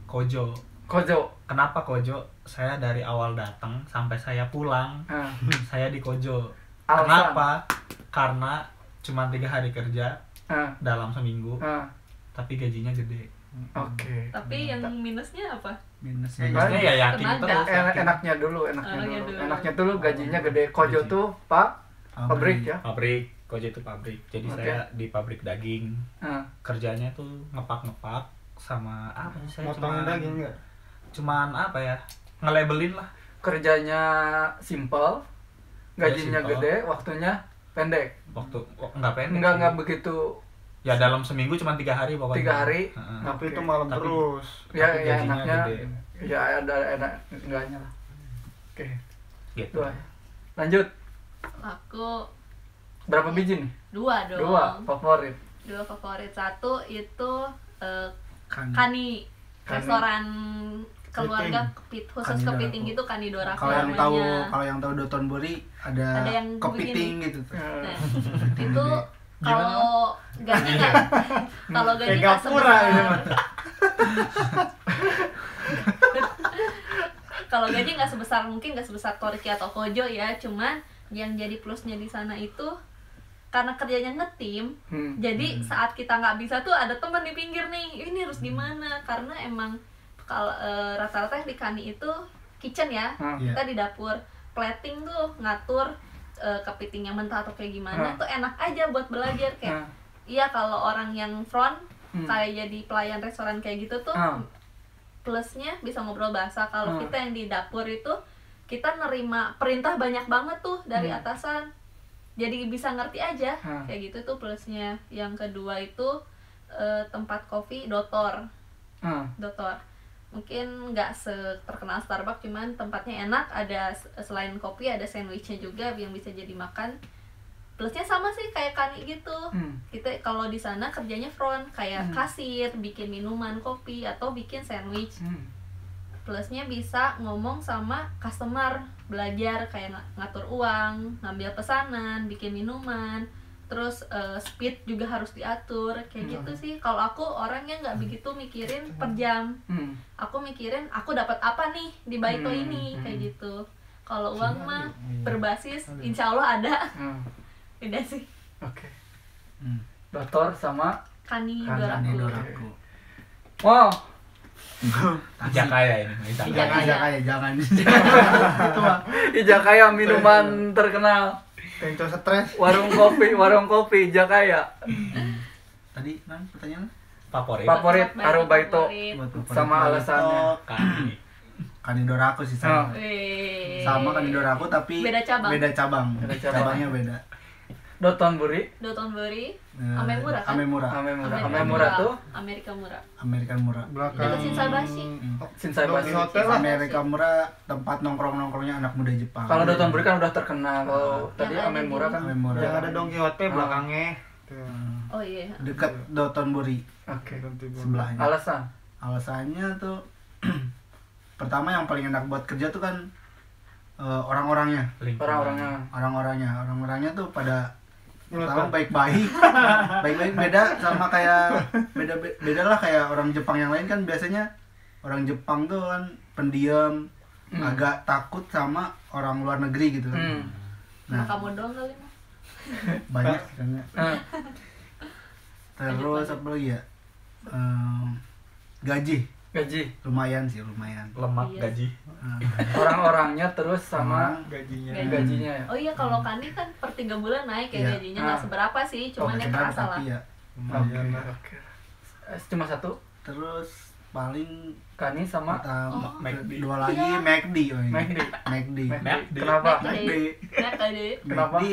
S3: Kojo.
S1: Kojo.
S3: Kenapa Kojo? Saya dari awal datang sampai saya pulang,
S1: Ah,
S3: saya di Kojo.
S1: Alasan?
S3: Kenapa? Karena cuma 3 hari kerja
S1: ah,
S3: dalam seminggu,
S1: ah.
S3: tapi gajinya gede.
S1: Oke.
S2: Tapi yang minusnya apa?
S5: Minusnya
S3: Maksudnya ya yakin
S2: Tenaga.
S3: terus. yakin.
S1: Enaknya dulu.
S2: Enaknya dulu.
S1: Enaknya dulu gajinya gede. Kojo
S3: Gaji.
S1: tuh pabrik ya.
S3: Pabrik, Kojo itu pabrik. Jadi
S1: Oke.
S3: saya di pabrik daging.
S1: Ah,
S3: Kerjanya tuh ngepak-ngepak sama apa sih, saya
S4: Motongin daging nggak?
S3: cuman apa ya? Ngelabelin lah.
S1: kerjanya simple, gajinya
S3: simple.
S1: gede, waktunya pendek.
S3: Waktu nggak pendek.
S1: Enggak
S3: sih.
S1: begitu.
S3: Ya dalam seminggu cuma 3 hari pokoknya.
S1: 3 hari.
S3: Heeh.
S4: Tapi
S1: Oke.
S4: itu malam
S3: Tapi-
S4: terus.
S1: Ya,
S3: Tapi
S1: ya
S3: gajinya
S1: enaknya.
S3: gede.
S1: Ya ada enak enggaknya lah. Oke.
S3: Gitu.
S1: Dua. Lanjut.
S2: Aku
S1: Berapa biji nih?
S2: 2 dong.
S1: 2 favorit.
S2: 2 favorit. Satu itu
S5: kan.
S2: Kani,
S1: Kani.
S2: restoran keluarga khusus
S5: Kani
S2: kepiting
S5: Dorako.
S2: gitu, Kanidora
S5: Kalau yang tahu
S2: namanya.
S5: Dotonbori ada
S2: Ada yang
S5: kepiting gitu tuh.
S2: Nah,
S5: Kepiting
S2: itu
S5: gede.
S2: kalau gaji nggak kalau gaji
S4: Kayak
S2: nggak
S4: Gapura ini
S2: sebesar
S4: mah.
S2: kalau gaji nggak sebesar mungkin nggak sebesar Toriki atau Kojo ya, cuman yang jadi plusnya di sana itu karena kerjanya ngetim. Jadi saat kita nggak bisa tuh ada teman di pinggir nih, ini harus gimana, karena emang kalau rata-rata yang di Kani itu kitchen ya,
S5: Iya.
S2: kita di dapur plating tuh ngatur kepiting yang mentah atau kayak gimana tuh enak aja buat belajar kayak. Iya, kalau orang yang front kayak jadi pelayan restoran kayak gitu tuh plusnya bisa ngobrol bahasa. Kalau kita yang di dapur itu kita nerima perintah banyak banget tuh dari atasan, jadi bisa ngerti aja kayak gitu tuh plusnya. Yang kedua itu tempat kopi Dotor. Mungkin nggak terkenal Starbucks, cuman tempatnya enak. Ada selain kopi ada sandwichnya juga yang bisa jadi makan. Plusnya sama sih kayak Kani gitu. Kita kalau di sana kerjanya front kayak kasir, bikin minuman, kopi atau bikin sandwich. Plusnya bisa ngomong sama customer, belajar kayak ngatur uang, ngambil pesanan, bikin minuman. Terus speed juga harus diatur kayak gitu sih. Kalau aku orangnya nggak begitu mikirin per jam. Aku mikirin aku dapat apa nih di Baito ini kayak gitu. Kalau uang mah berbasis insya Allah ada. Udah sih.
S1: Oke. Dotor sama
S2: Kani
S5: Kani
S2: Doraku.
S1: wow.
S3: Ijakaya ini.
S5: Ijakaya jangan.
S1: Ijakaya minuman terkenal.
S4: Tenco stres.
S1: Warung kopi Ijakaya.
S5: Tadi pertanyaan
S3: Favorit
S1: Haru Baito sama alasannya.
S5: Kani Doraku sih sama. Sama Kani Doraku tapi
S2: Beda cabang.
S5: Cabangnya beda.
S1: Dotonbori,
S2: Amemura kan?
S1: Amemura tuh
S5: American Mura.
S2: Dekat Shinsaibashi.
S1: Shinsaibashi.
S4: Hotel lah.
S5: American Mura tempat nongkrongnya anak muda Jepang.
S1: Kalau Dotonbori kan udah terkenal. Kalau tadi
S2: Yang ada
S1: Amemura kan
S5: Amemura.
S4: Yang ada Don Quixote belakangnya.
S2: Oh iya.
S5: Dekat Dotonbori.
S1: Oke.
S5: Sebelahnya. Alasannya tuh pertama yang paling enak buat kerja tuh kan orang-orangnya tuh pada pertama baik-baik beda sama kayak beda lah kayak orang Jepang yang lain kan biasanya orang Jepang tuh kan pendiam agak takut sama orang luar negeri gitu kan.
S2: Nah, kamu doang kali mah.
S5: Banyak kan. Terus apa lagi ya? Gaji lumayan.
S3: Lemak
S2: Iya.
S3: gaji.
S1: Orang-orangnya terus sama gajinya ya.
S2: Oh iya, kalau Kani kan per 3 bulan naik ya
S5: Iya.
S2: gajinya nggak seberapa sih, cuman yang
S5: Sebenarnya
S2: kerasa lah.
S5: tapi ya
S1: Oke. Cuma satu.
S5: terus paling
S1: Kani sama
S5: pertama
S3: McD.
S5: dua lagi
S2: Iya.
S5: McD.
S1: McD.
S3: McD.
S1: Kenapa?
S2: Kenapa?
S5: McD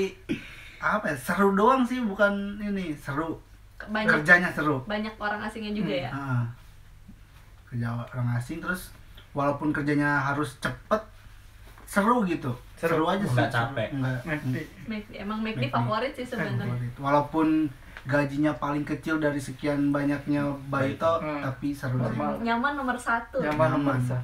S5: apa ya, seru doang sih, bukan ini seru, kerjanya seru.
S2: Banyak orang asingnya juga ya.
S5: Kerja orang asing, terus walaupun kerjanya harus cepet seru gitu, seru aja sih.
S3: Nggak capek.
S2: Emang McD favorit sih sebenarnya.
S5: Walaupun gajinya paling kecil dari sekian banyaknya Baito, tapi seru sih.
S2: Nyaman nomor 1.
S1: Nyaman nomor 1.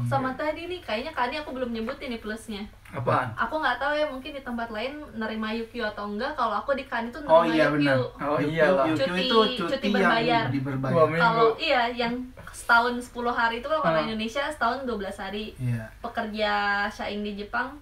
S2: Sama tadi nih, kayaknya Kani aku belum nyebutin nih plusnya.
S1: Apaan?
S2: Aku nggak tahu ya, mungkin di tempat lain nerima Yukio atau enggak. Kalau aku di Kani tuh
S5: Oh
S2: nerima
S5: iya
S2: Yukio.
S5: benar.
S1: Oh iyalah.
S5: Yukio
S2: Cuti-
S5: itu
S2: cuti
S5: cuti
S2: berbayar.
S5: yang diberbayar.
S1: 2 minggu.
S2: Kalau iya yang setahun 10 hari itu kalau Indonesia setahun 12 hari.
S5: Iya.
S2: Pekerja Shaing di Jepang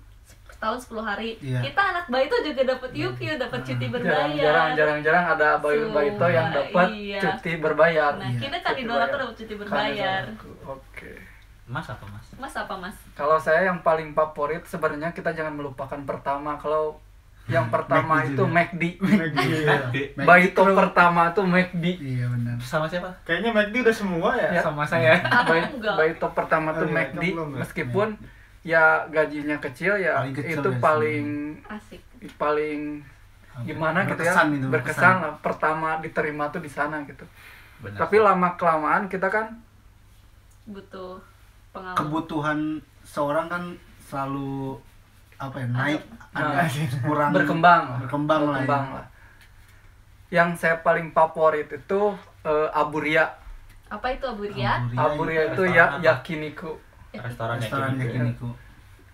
S2: setahun 10 hari.
S5: Iya.
S2: Kita anak Baito juga dapat Yukio, dapat cuti berbayar.
S1: Jarang-jarang ada Baito yang dapat
S2: Iya.
S1: cuti berbayar.
S2: Nah,
S5: Iya.
S2: kita kan di Doraku dapat cuti berbayar.
S1: Oke.
S3: Mas apa mas?
S2: Mas apa Mas?
S1: Kalau saya yang paling favorit sebenarnya kita jangan melupakan pertama. Kalau yang pertama
S5: McD
S1: itu
S5: juga.
S1: McD.
S3: McD.
S1: Baito pertama tuh McD.
S5: Iya benar.
S3: Sama siapa?
S4: Kayaknya McD udah semua ya.
S3: Sama saya.
S2: Enggak.
S1: Baito pertama tuh
S4: Oh, iya,
S1: McD,
S4: belum ya?
S1: meskipun ya gajinya kecil ya
S5: Paling kecil
S1: itu
S5: ya,
S2: Asik.
S1: paling gimana gitu ya,
S5: Berkesan itu,
S1: berkesan lah. Pertama diterima tuh di sana gitu.
S3: Benar.
S1: Tapi lama kelamaan kita kan
S2: Butuh pengalaman.
S5: Kebutuhan seorang kan selalu apa ya, naik,
S1: Nah,
S5: ada kurang
S1: berkembang
S5: lah ya.
S1: lah. Yang saya paling favorit itu Aburia.
S2: Apa itu Aburia?
S1: Aburia itu
S3: restoran apa?
S1: yakiniku,
S3: Restoran
S5: Restoran
S3: yakiniku.
S5: yakiniku,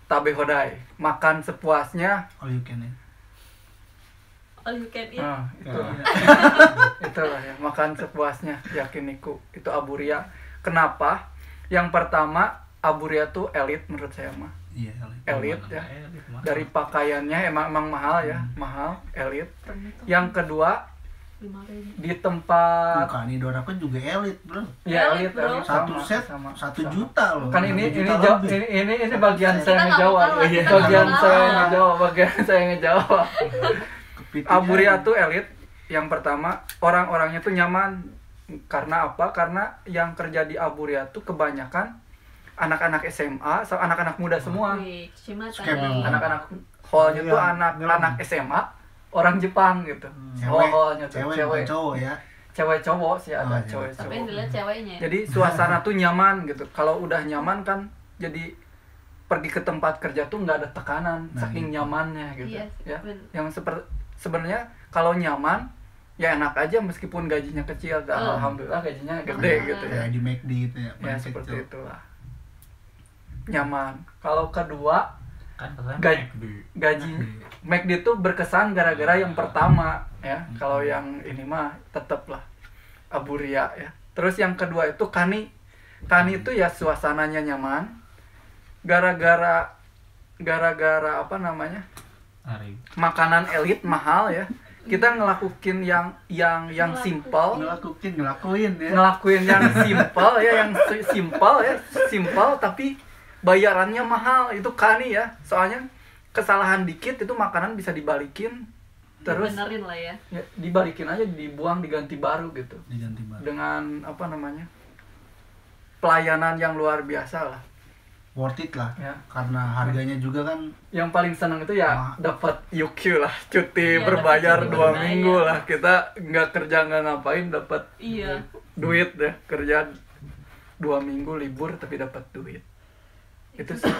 S1: tabe hodai, makan sepuasnya.
S5: all you can eat.
S2: All you can eat.
S1: Nah, itu itulah ya, makan sepuasnya yakiniku itu Aburia. Kenapa? Yang pertama, Aburia tuh elit menurut saya mah.
S5: Iya,
S1: Elit ya.
S3: Elit, Mas.
S1: Dari pakaiannya emang mahal ya, mahal, elit. Yang kedua,
S2: 5.000.
S1: di tempat
S5: bukan ini Doraku juga elit, bro.
S1: ya
S2: Elit,
S1: elit,
S2: bro.
S1: elit,
S5: Satu
S1: sama,
S5: set
S1: sama,
S5: 1
S1: sama.
S5: juta loh.
S1: Kan ini
S5: 1 juta lebih.
S1: ini bagian
S2: Kita
S1: saya
S2: nggak
S1: ngejawab.
S2: mau kalah, kita
S1: Bagian
S2: nggak mau
S1: saya
S2: kalah.
S1: ngejawab, bagian saya ngejawab.
S5: Kepitingnya.
S1: Aburia tuh elit. Yang pertama, orang-orangnya tuh nyaman. Karena apa? Karena yang kerja di Aburia tuh kebanyakan anak-anak SMA, anak-anak muda semua.
S2: Wih, Shimata
S5: Skep
S2: nih.
S5: memang.
S1: Anak-anak hallnya
S4: Iya,
S1: tuh anak-anak SMA, orang Jepang gitu.
S5: Cewek,
S1: Hallnya tuh
S5: cewek,
S1: cewek,
S5: bukan cowok ya.
S1: cewek cowok sih ada,
S5: Oh, iya.
S1: cewek
S2: Tapi yang
S1: cowok.
S2: dilihat ceweknya.
S1: Jadi suasana tuh nyaman gitu. Kalau udah nyaman kan, jadi pergi ke tempat kerja tuh nggak ada tekanan,
S5: Nah,
S1: saking
S5: gitu.
S1: nyamannya gitu.
S2: Iya,
S1: Ya,
S2: bener.
S1: yang seperti sebenarnya kalau nyaman ya enak aja meskipun gajinya kecil. Alhamdulillah gajinya gede gitu ya.
S5: Kayak di McD gitu ya.
S1: Ya seperti itulah. Nyaman. Kalau kedua
S3: kan
S1: gaji McD itu berkesan gara-gara yang pertama ya. Kalau yang ini mah tetep lah Abu Ria ya. Terus yang kedua itu Kani itu ya suasananya nyaman. Gara-gara apa namanya? Makanan elit mahal ya. Kita ngelakuin yang simple,
S5: ngelakuin ya.
S1: Ngelakuin yang simple ya, simple tapi bayarannya mahal. Itu Kani ya. Soalnya kesalahan dikit itu makanan bisa dibalikin terus
S2: dibenerin lah ya.
S1: Dibalikin aja, dibuang, diganti baru gitu.
S5: Diganti baru.
S1: Dengan apa namanya? Pelayanan yang luar biasa lah.
S5: Worth it lah
S1: ya.
S5: Karena harganya juga kan
S1: yang paling seneng itu ya dapat UQ lah, cuti berbayar 2 minggu lah. Kita nggak kerja nggak ngapain dapat duit deh, kerja 2 minggu libur tapi dapat duit. Itu sih.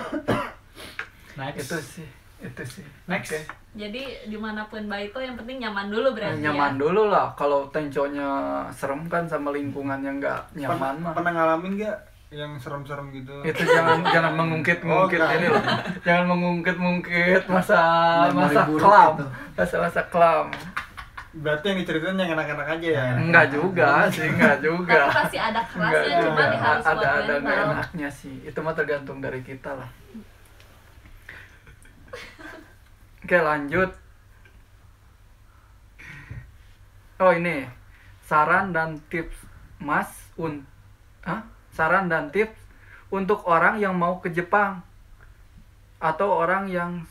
S1: Itu sih.
S3: Next.
S1: Okay.
S2: Jadi dimanapun baik itu yang penting nyaman dulu berarti
S1: nyaman dulu lah. Kalau tenconya serem kan sama lingkungan yang nggak nyaman mah.
S4: Pernah ngalamin nggak yang serem-serem gitu?
S1: Itu jangan mengungkit-ungkit ini loh. Jangan mengungkit-ungkit masa kelam. Masa kelam.
S4: Berarti yang diceritain yang enak-enak aja ya?
S1: Enggak juga.
S2: Tapi pasti ada kerasnya, cuma harus
S1: ada nggak enaknya sih. Itu mah tergantung dari kita lah. Oke, lanjut. Oh ini saran dan tips saran dan tips untuk orang yang mau ke Jepang atau orang yang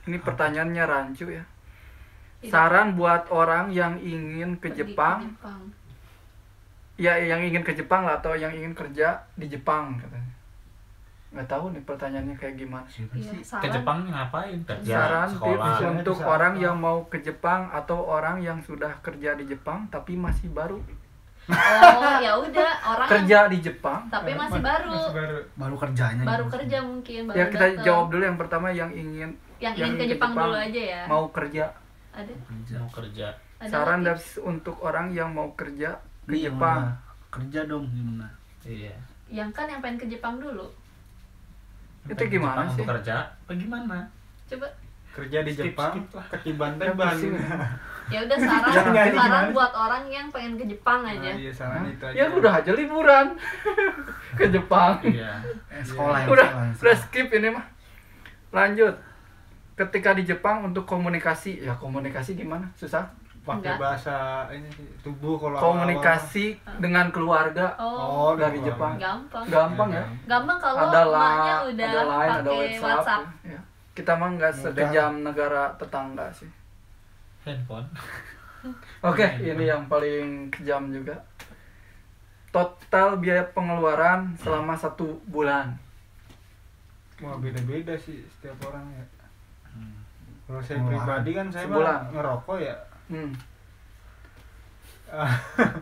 S1: ini pertanyaannya rancu ya. Saran buat orang yang ingin ke Jepang. Ya, yang ingin ke Jepang lah, atau yang ingin kerja di Jepang katanya. Nggak tahu nih pertanyaannya kayak gimana.
S3: Ke Jepang ngapain? Kerja,
S1: saran
S3: sekolah.
S1: tips untuk orang yang mau ke Jepang atau orang yang sudah kerja di Jepang tapi masih baru.
S2: Oh, ya udah, orang
S1: kerja di Jepang
S2: tapi masih baru
S5: kerjanya.
S2: Baru kerja mungkin, baru
S1: ya kita
S2: dateng.
S1: jawab dulu yang pertama, yang ingin
S2: ke Jepang dulu aja ya.
S1: Mau kerja.
S2: Ada?
S3: Mau kerja.
S1: Saran untuk orang yang mau kerja ke Jepang.
S5: Kerja dong gimana?
S3: Iya.
S2: Yang kan yang pengen ke Jepang dulu.
S1: Itu gimana sih?
S3: Untuk kerja apa gimana?
S2: Coba
S4: kerja di Jepang, ketiban-tiban.
S2: Ya udah, saran buat orang yang pengen ke Jepang aja.
S4: Iya, saran itu aja.
S1: Ya udah aja liburan ke Jepang.
S3: Iya.
S5: Sekolah.
S1: Udah skip ini mah. Lanjut. Ketika di Jepang untuk komunikasi, ya komunikasi gimana? Susah?
S4: Pakai bahasa ini tubuh kalau
S1: komunikasi dengan keluarga dari Jepang. Gampang ya.
S2: Gampang kalau emaknya udah pakai WhatsApp.
S1: Ya. Kita mah nggak sekejam negara tetangga sih.
S3: Handphone.
S1: Oke, ini yang paling kejam juga. Total biaya pengeluaran selama 1 bulan.
S4: Wah, beda-beda sih setiap orang ya. Kalau saya pribadi kan saya mah ngerokok ya.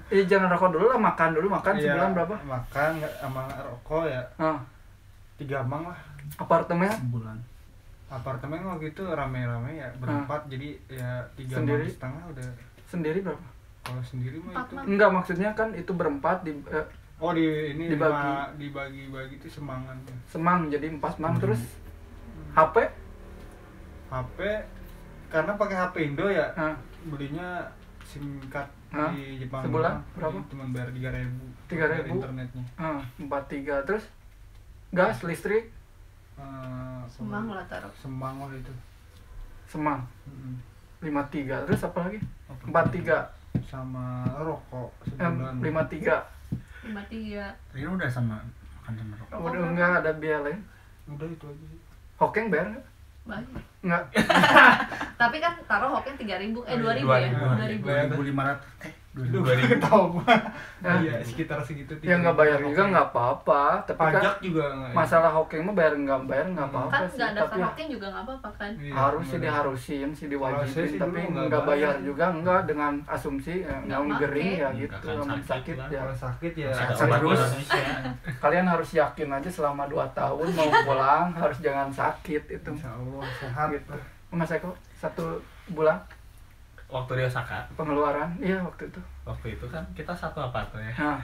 S1: Jangan rokok dulu lah, makan sebulan berapa?
S4: Makan sama rokok ya. 3 mang lah.
S1: Apartemen?
S5: Sebulan.
S4: Apartemen waktu itu rame-rame ya, berempat, jadi ya 3,5 mang udah. Sendiri berapa? Kalau sendiri mah itu
S1: enggak, maksudnya kan itu berempat
S4: dibagi-bagi itu semangan.
S1: Semang jadi 4 mang. Terus HP
S4: karena pakai HP Indo ya. Belinya SIM card di Jepang
S1: sebulan berapa?
S4: Cuma bayar 3.000 internetnya.
S1: 4.3. Terus gas, listrik?
S2: Semang lah taruh.
S4: Semang lah itu.
S1: Semang. 5.3. Terus apa lagi? 4.3
S4: sama rokok sebulan.
S2: 5.3.
S5: Ini udah sama makan sama rokok.
S1: Udah enggak ada biaya lain.
S4: Udah itu aja sih.
S1: Hokeng bayar enggak?
S2: Banyak.
S1: Enggak.
S2: Tapi kan taruh Hokeng 3.000, 2.000 ya?
S5: 2.500.
S3: 2000
S4: tahu mah.
S1: Nah,
S4: Iya, sekitar segitu.
S1: ya nggak bayar juga nggak apa-apa, tapi
S4: Pajak
S1: kan
S4: juga
S1: masalah hoking mah bayar nggak apa-apa
S2: Kan
S1: sih,
S2: nggak daftar
S1: tapi
S2: hoking juga nggak apa-apa kan.
S4: Iya,
S1: harus sih
S4: bener.
S1: diharusin sih
S4: Kalau saya
S1: diwajibin,
S4: sih
S1: tapi
S4: dulu nggak
S1: nggak bayar
S4: bayar.
S1: juga enggak dengan asumsi
S2: Nggak
S1: yang
S2: make.
S1: gering ya
S3: Nggak
S1: gitu,
S3: akan
S1: aman
S3: sakit
S1: sakit
S3: lah.
S1: ya.
S4: Kalau sakit ya
S3: Masih ada
S1: Sakit
S3: obat
S1: terus.
S3: Indonesia.
S1: Kalian harus yakin aja selama 2 tahun mau pulang harus jangan sakit itu
S4: Insya Allah sehat.
S1: gitu. Mas Eko 1 bulan
S3: Waktu di Osaka,
S1: pengeluaran iya waktu itu.
S3: waktu itu kan kita satu apartemen ya.
S1: Nah,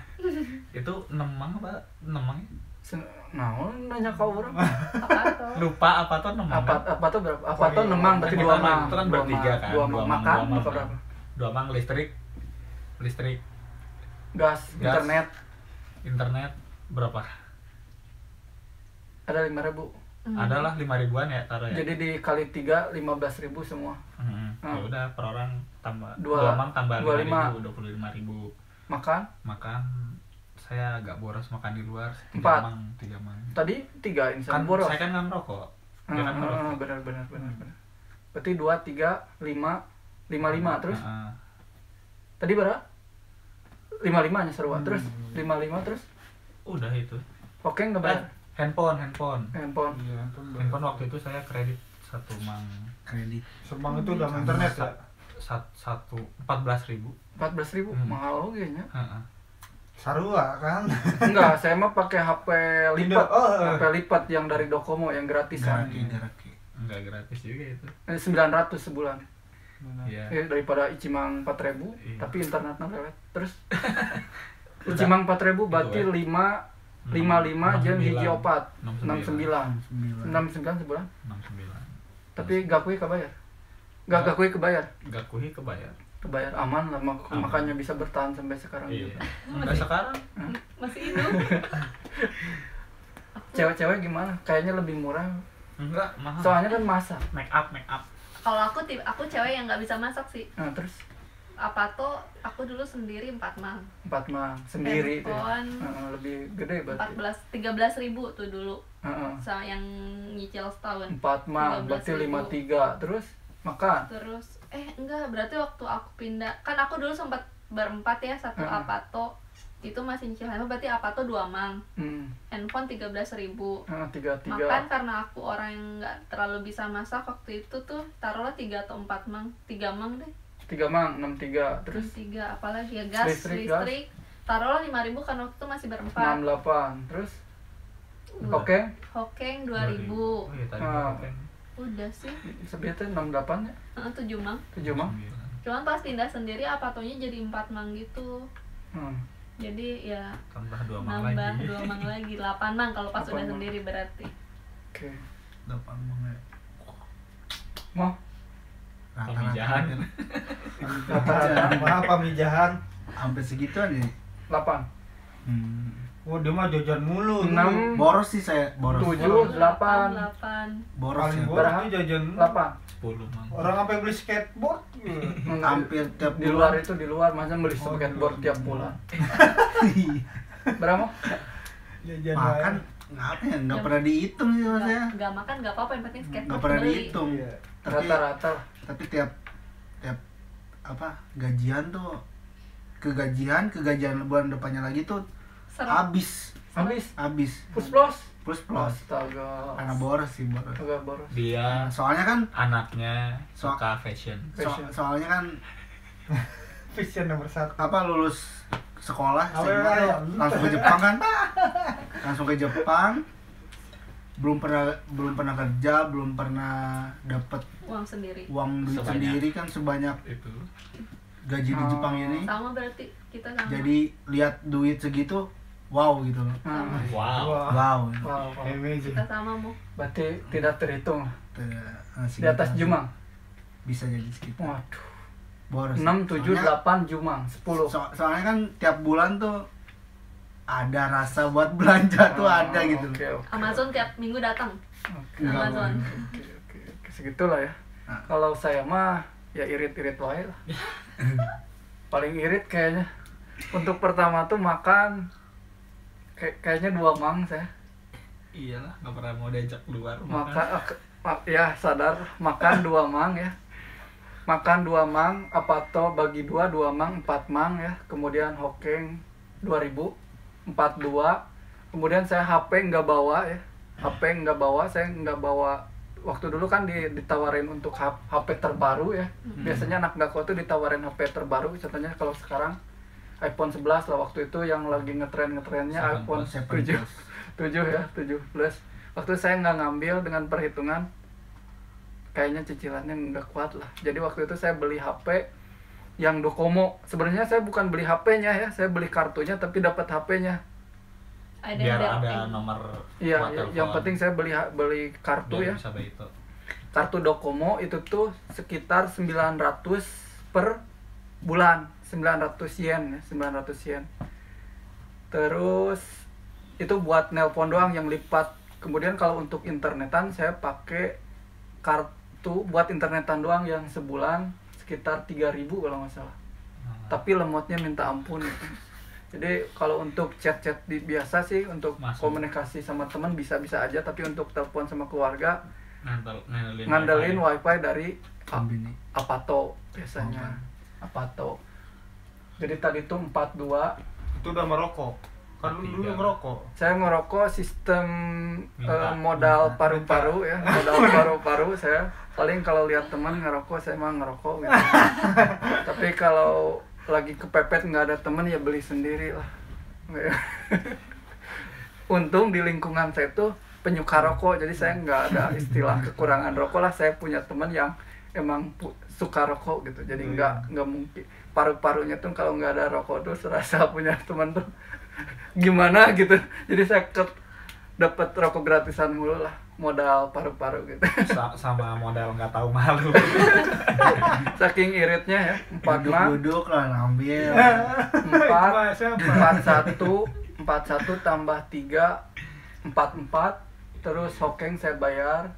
S3: Itu 6 mang apa? 6 mang ya?
S1: nah nanya kau orang
S2: Apa tuh?
S3: Lupa apa tuh 6 mang.
S1: apa tuh berapa? Apa tuh nemang berarti
S3: Kita
S1: 2 mang.
S3: itu kan bertiga kan,
S1: 2 mang
S3: dua mang,
S1: makan
S3: dua mang.
S1: apa berapa?
S3: 2 mang listrik,
S1: Gas, internet
S3: internet berapa?
S1: ada 5.000.
S3: Adalah 5.000-an ya taruh ya.
S1: Jadi dikali 3 15.000 semua.
S3: Ya udah per orang tambah
S1: Dua-
S3: 2 mang tambah
S1: 25.
S3: 25.000.
S1: Makan
S3: Makan saya agak boros makan di luar 3
S1: Empat.
S3: mang, 3 mang.
S1: tadi 3
S3: Kan
S1: insan boros.
S3: saya kan nggak merokok. Dia kan merokok.
S1: Benar. Berarti 2 3 5 5 terus. Tadi berapa? 55 nya seruan. Terus 55 terus.
S3: Udah itu.
S1: Oke enggak bayar.
S3: Handphone.
S1: Handphone.
S4: Iya,
S3: Handphone waktu itu saya kredit 1 mang.
S5: Kredit.
S4: Semang itu udah internet ya.
S3: 14.000.
S1: 14.000 mahal oge nya.
S4: Sarua kan.
S1: Enggak, saya mah pakai HP lipat.
S4: Oh,
S1: HP lipat yang dari Docomo yang gratisan.
S5: Garaki.
S3: Enggak gratis juga itu.
S1: 900 sebulan.
S3: Iya.
S1: Daripada Icimang 4.000
S3: Iya.
S1: tapi internetnya lewat. Terus Icimang 4.000 berarti
S3: Gitu,
S1: 55 jeung
S3: 69.
S1: hiji opat
S3: 69.
S1: 69 69 sebulan
S3: 69.
S1: tapi gak kui kebayar gak kui kebayar
S3: Enggak kuhi kebayar.
S1: aman lah
S3: Aman.
S1: makanya bisa bertahan sampai sekarang
S3: Iya.
S1: juga.
S3: Enggak sekarang.
S2: Masih hidup.
S1: Cewek-cewek gimana kayaknya lebih murah
S3: Enggak, mahal.
S1: soalnya kan masak.
S3: Make up.
S2: Kalau aku cewek yang nggak bisa masak sih.
S1: Nah, terus
S2: Apa tuh? Aku dulu sendiri 4 mang.
S1: 4 mah sendiri tuh ya.
S2: Handphone
S1: lebih gede berarti
S2: 13.000 tuh dulu.
S1: Heeh.
S2: Yang nyicil setahun.
S1: 4 mah berarti
S2: 13.000.
S1: 53 terus makan
S2: Terus enggak, berarti waktu aku pindah, kan aku dulu sempat berempat ya, satu Apato itu masih nyicil handphone, berarti Apato 2 mang. Handphone 13.000.
S1: 33
S2: Makan karena aku orang yang nggak terlalu bisa masak waktu itu tuh taruhlah 3 atau 4 mang, 3 mang deh.
S1: 3 mang 63 terus
S2: 3 apalagi ya, gas,
S1: Listrik.
S2: taruhlah 5.000 karena waktu itu masih berempat.
S1: 68 terus
S2: Udah.
S1: oke
S2: Hokeng 2.000.
S3: Oh iya tadi kan
S2: Udah sih.
S1: sebiatnya 68 ya
S2: 7 mang.
S1: 7 mang.
S2: Cuman pas pindah sendiri Apatonya jadi 4 mang gitu. Jadi ya
S3: tambah 2 mang
S2: nambah
S3: lagi.
S2: 2 mang lagi, 8 mang kalau pas
S1: 8
S2: udah
S1: mang.
S2: sendiri berarti.
S1: Oke.
S5: 8 banget.
S1: Mau
S3: Pemijahan.
S4: Apa pamijahan?
S5: Sampai segituan ya.
S1: 8
S4: Oh, dia mah jajan mulu.
S1: 6
S5: Boros sih saya, boros.
S1: 7 8
S2: 8.
S5: Boros
S4: Paling
S5: ya.
S4: boros
S1: Berapa?
S4: tuh jajan
S1: 8
S3: 10 mang.
S4: orang sampai beli skateboard.
S5: Hampir tiap
S1: di luar itu di luar masa beli
S4: Oh,
S1: skateboard
S4: di luar.
S1: tiap bulan. Berapa?
S4: Jajan
S5: makan
S4: lain.
S5: nggak apa ya, nggak pernah dihitung sih mas saya.
S2: Enggak makan enggak apa-apa, yang penting skateboard
S5: Nggak pernah
S2: beli.
S5: dihitung.
S4: Iya.
S5: Tapi
S1: Rata-rata
S5: tapi tiap apa gajian tuh kegajian bulan depannya lagi tuh
S2: Serem.
S5: habis
S1: habis plus
S5: plus
S1: astaga
S5: karena boros sih boros.
S1: agak boros.
S3: Dia
S5: Soalnya kan
S3: anaknya suka fashion.
S5: soalnya kan
S4: Fashion nomor 1.
S5: apa lulus sekolah
S4: Apa
S5: SMA
S4: ya?
S5: tuh langsung ke Jepang kan langsung ke Jepang belum pernah kerja belum pernah dapat
S2: Uang sendiri.
S5: uang duit
S3: Sebanyak.
S5: sendiri kan sebanyak
S3: Itu.
S5: gaji di Jepang ini
S2: Sama berarti kita sama.
S5: jadi lihat duit segitu wow gitu loh
S2: Sama.
S3: Wow.
S5: wow gitu.
S1: Wow, wow.
S4: Amazing.
S2: Kita sama mau.
S1: Berarti tidak terhitung
S5: Segitu
S1: di atas
S5: langsung.
S1: Jumang.
S5: Bisa jadi segitu
S1: Waduh.
S5: boros
S1: 6 7
S5: Soalnya-
S1: 8 Jumang 10.
S5: soalnya kan tiap bulan tuh ada rasa buat belanja tuh ada gitu
S1: Oke, oke.
S2: Amazon tiap minggu datang.
S1: Oke.
S2: Amazon.
S1: Oke. Segitulah ya.
S5: Nah.
S1: Kalau saya mah ya irit-irit wae lah. Paling irit kayaknya. Untuk pertama tuh makan kayaknya 2 mang saya.
S3: Iyalah, nggak pernah mau diajak keluar.
S1: Ya sadar makan 2 mang ya. Makan 2 mang, apato bagi 2 mang 4 mang ya. Kemudian hokeng 2000 42. Kemudian saya HP nggak bawa ya. HP nggak bawa, saya nggak bawa. Waktu dulu kan ditawarin untuk HP terbaru ya. Biasanya anak Gako tuh ditawarin HP terbaru. Contohnya kalau sekarang iPhone 11 lah, waktu itu yang lagi ngetrennya iPhone 7 ya, 7 Plus. Waktu saya nggak ngambil dengan perhitungan kayaknya cicilannya nggak kuat lah. Jadi waktu itu saya beli HP yang Docomo. Sebenarnya saya bukan beli HP-nya ya, saya beli kartunya tapi dapat HP-nya.
S3: Biar ada nomor.
S1: Iya, yang penting saya beli kartu
S3: biar
S1: ya.
S3: Bisa itu.
S1: Kartu Docomo itu tuh sekitar 900 per bulan, 900 yen ya, 900 yen. Terus itu buat nelpon doang yang lipat. Kemudian kalau untuk internetan saya pakai kartu buat internetan doang yang sebulan sekitar 3.000 kalau nggak salah. Tapi lemotnya minta ampun gitu. Jadi kalau untuk chat-chat biasa sih untuk komunikasi sama teman bisa-bisa aja, tapi untuk telepon sama keluarga ngandelin wifi dari Apato biasanya. Apato. Jadi tadi tuh 42.
S4: Itu udah merokok. Kan dulu ngerokok.
S1: Saya ngerokok sistem modal paru-paru ya, modal paru-paru saya. Paling kalau lihat teman ngerokok saya mah ngerokok gitu. Tapi kalau lagi kepepet nggak ada teman ya beli sendiri lah. Untung di lingkungan saya tuh penyuka rokok, jadi saya nggak ada istilah kekurangan rokok lah. Saya punya teman yang emang suka rokok gitu, jadi nggak mungkin paru-parunya tuh kalau nggak ada rokok tuh serasa punya teman tuh gimana gitu. Jadi saya dapat rokok gratisan mulu lah, modal paru-paru gitu.
S3: Sama modal nggak tahu malu.
S1: Saking iritnya ya. 4 mang
S5: duduk lah ngambil.
S1: 41 tambah 3 44. Terus hokeng saya bayar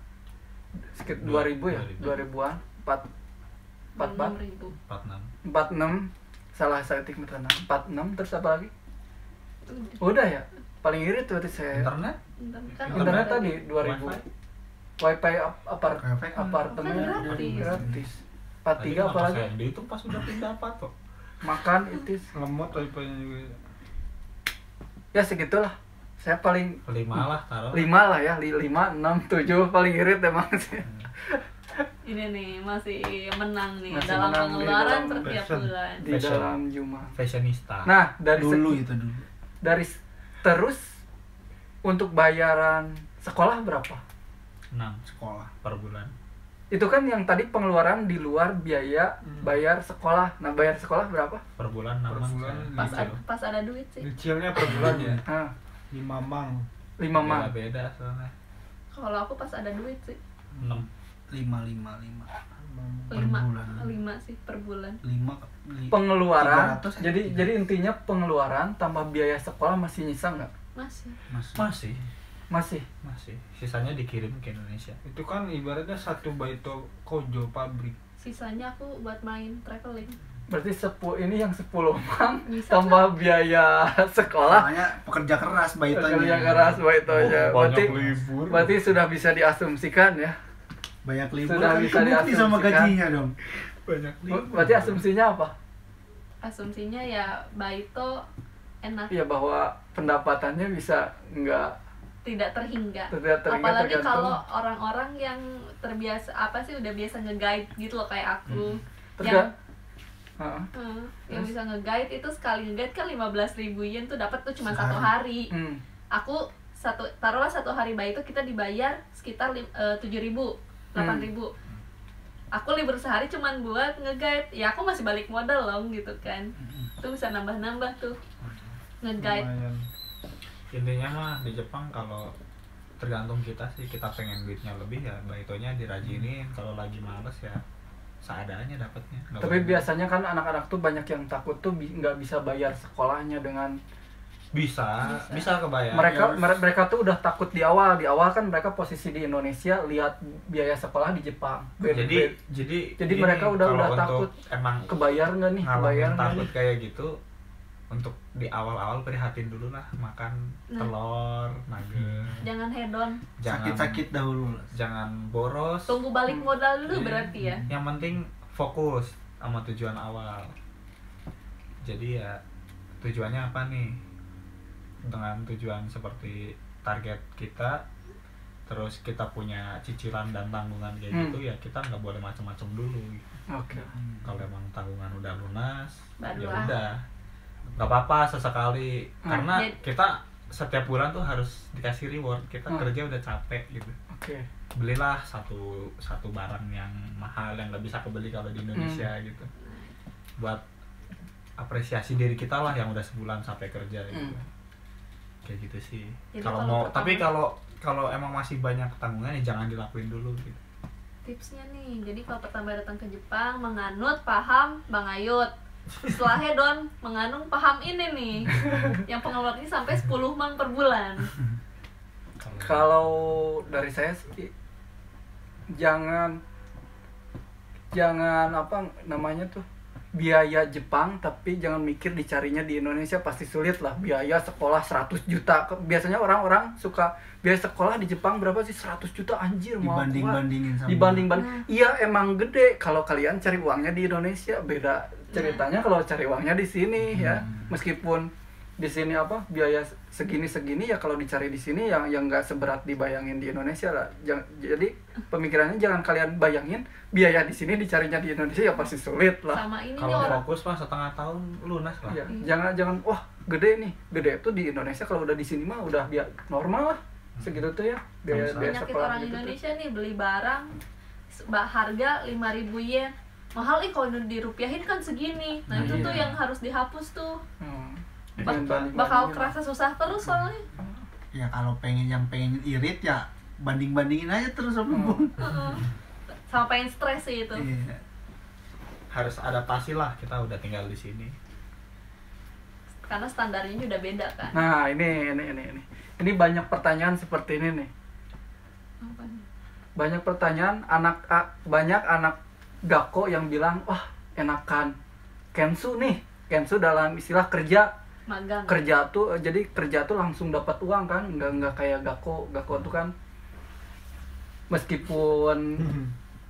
S1: sekitar 2.000 ya, 2.000-an.
S2: 46.000.
S1: 46. Salah saya tik 46. Terus apa lagi? Udah ya. Paling irit berarti saya. Internet tadi 2.000. Wifi apartemen gratis. 43 apa lagi?
S3: Itu pas udah pindah apa tuh?
S1: Makan itis.
S4: Lemot wifi-nya juga.
S1: Ya segitulah. Saya paling
S3: 5 lah taruh.
S1: 5 lah ya, 5, 6, 7 paling irit emang sih.
S2: Ini nih masih menang nih
S1: Masih
S2: dalam
S1: menang
S2: pengeluaran
S1: di dalam
S2: setiap
S3: fashion.
S2: bulan.
S1: Di dalam Juma.
S3: Fashionista.
S1: Nah, dari
S5: dulu itu dulu.
S1: Dari terus untuk bayaran sekolah berapa?
S3: 6 sekolah per bulan.
S1: Itu kan yang tadi pengeluaran di luar biaya bayar sekolah. Nah, bayar sekolah berapa?
S3: Per bulan 6
S4: Per bulan
S2: Pas ada duit sih.
S4: Cicilnya per bulan ya.
S1: Nah,
S4: 5 mang.
S1: 5 mang.
S3: Beda soalnya.
S2: Kalau aku pas ada duit sih
S3: 6.
S5: 5
S2: 5
S5: bulan.
S2: 5 sih per bulan.
S5: 5
S1: Pengeluaran.
S5: 300
S1: Jadi intinya pengeluaran tambah biaya sekolah masih nyisa nggak?
S2: Masih.
S3: Masih. Sisanya dikirim ke Indonesia.
S4: Itu kan ibaratnya satu baito kojo pabrik.
S2: Sisanya aku buat main traveling.
S1: Berarti ini yang 10 mang
S2: Bisa
S1: tambah biaya sekolah.
S5: Soalnya pekerja keras baitonya.
S1: Kerja keras baitonya.
S3: Banyak libur.
S1: Berarti sudah bisa diasumsikan ya.
S5: Banyak libur
S1: Sudah
S5: kan
S1: bisa
S5: kebukti sama
S1: diasumsikan.
S5: gajinya dong.
S3: Banyak
S1: Berarti asumsinya apa?
S2: Asumsinya ya baito enak,
S1: Ya bahwa pendapatannya bisa nggak
S2: tidak terhingga.
S1: Tidak terhingga,
S2: Apalagi
S1: tergantung.
S2: kalau orang-orang yang terbiasa udah biasa nge-guide gitu loh kayak aku.
S1: Terus
S2: Yang bisa nge-guide itu sekali nge-guide kan 15.000 yen tuh dapat tuh cuma
S5: Sehari.
S2: 1 hari.
S1: Hmm.
S2: Taruhlah 1 hari bayi itu kita dibayar sekitar 7.000, 8.000. Aku libur sehari cuman buat nge-guide. Ya aku masih balik modal loh gitu kan. Itu bisa nambah-nambah tuh nge-guide.
S4: Lumayan.
S3: Intinya mah di Jepang kalau tergantung kita sih, kita pengen duitnya lebih ya baitonya dirajinin. Kalau lagi males ya seadanya dapatnya.
S1: Tapi biasanya kan anak-anak tuh banyak yang takut tuh nggak bisa bayar sekolahnya dengan
S3: bisa kebayar.
S1: Mereka tuh udah takut di awal kan mereka posisi di Indonesia, lihat biaya sekolah di Jepang. Jadi mereka udah takut
S3: emang
S1: kebayar nggak nih, kebayar nggak
S3: takut
S1: nih.
S3: kayak gitu. Untuk di awal-awal prihatin dulu lah, makan telur, nugget.
S2: Jangan hedon.
S5: Sakit-sakit dahulu lah.
S3: Jangan boros.
S2: Tunggu balik modal dulu berarti ya.
S3: Yang penting fokus sama tujuan awal. Jadi ya tujuannya apa nih, dengan tujuan seperti target kita, terus kita punya cicilan dan tanggungan kayak gitu, ya kita nggak boleh macam-macam dulu gitu.
S1: Oke.
S3: Kalau emang tanggungan udah lunas, ya
S2: Barulah.
S3: udah nggak apa-apa sesekali, karena kita setiap bulan tuh harus dikasih reward. Kita kerja udah capek gitu.
S1: Oke.
S3: Belilah satu barang yang mahal yang nggak bisa kebeli kalau di Indonesia gitu, buat apresiasi diri kita lah yang udah sebulan sampai kerja gitu. Kayak gitu sih. Kalau mau, tapi kalau emang masih banyak tanggungan ya jangan dilakuin dulu gitu.
S2: Tipsnya nih, jadi kalau pertama datang ke Jepang, menganut paham Bang Ayut. Setelahnya Don, menganut paham ini nih, yang pengeluarannya sampai 10 mang per bulan.
S1: Kalau dari saya sih jangan apa namanya tuh, biaya Jepang tapi jangan mikir dicarinya di Indonesia, pasti sulit lah. Biaya sekolah 100 juta. Biasanya orang-orang suka biaya sekolah di Jepang berapa sih? 100 juta anjir, mau
S5: dibanding-bandingin sama
S1: Iya emang gede. Kalau kalian cari uangnya di Indonesia beda ceritanya kalau cari uangnya di sini ya. Meskipun di sini apa biaya segini ya, kalau dicari di sini yang nggak seberat dibayangin di Indonesia lah. Jadi pemikirannya jangan kalian bayangin biaya di sini dicarinya di Indonesia ya pasti sulit lah.
S2: Sama ini
S3: Kalau
S2: orang
S3: fokus mah setengah tahun lunas lah.
S1: Ya, jangan wah gede nih, gede itu di Indonesia, kalau udah di sini mah udah normal lah segitu tuh ya biaya
S2: penyakit
S1: sekolah
S2: orang
S1: gitu
S2: Indonesia nih, beli barang harga 5.000 yen mahal kalau dirupiahin kan segini. Nah itu tuh yang harus dihapus tuh. Bakal kerasa susah terus soalnya.
S5: Ya kalau pengen irit ya banding-bandingin aja terus sama Bung.
S2: Sama pengen stres sih itu.
S5: Iya.
S3: Harus adaptasi lah, kita udah tinggal di sini.
S2: Karena standarnya udah beda kan.
S1: Nah ini banyak pertanyaan seperti ini nih.
S2: Apa nih?
S1: Banyak pertanyaan banyak anak Gakko yang bilang wah enakan Kensu nih. Kensu dalam istilah
S2: magang.
S1: Kerja tuh langsung dapat uang kan, nggak kayak Gakko tuh kan meskipun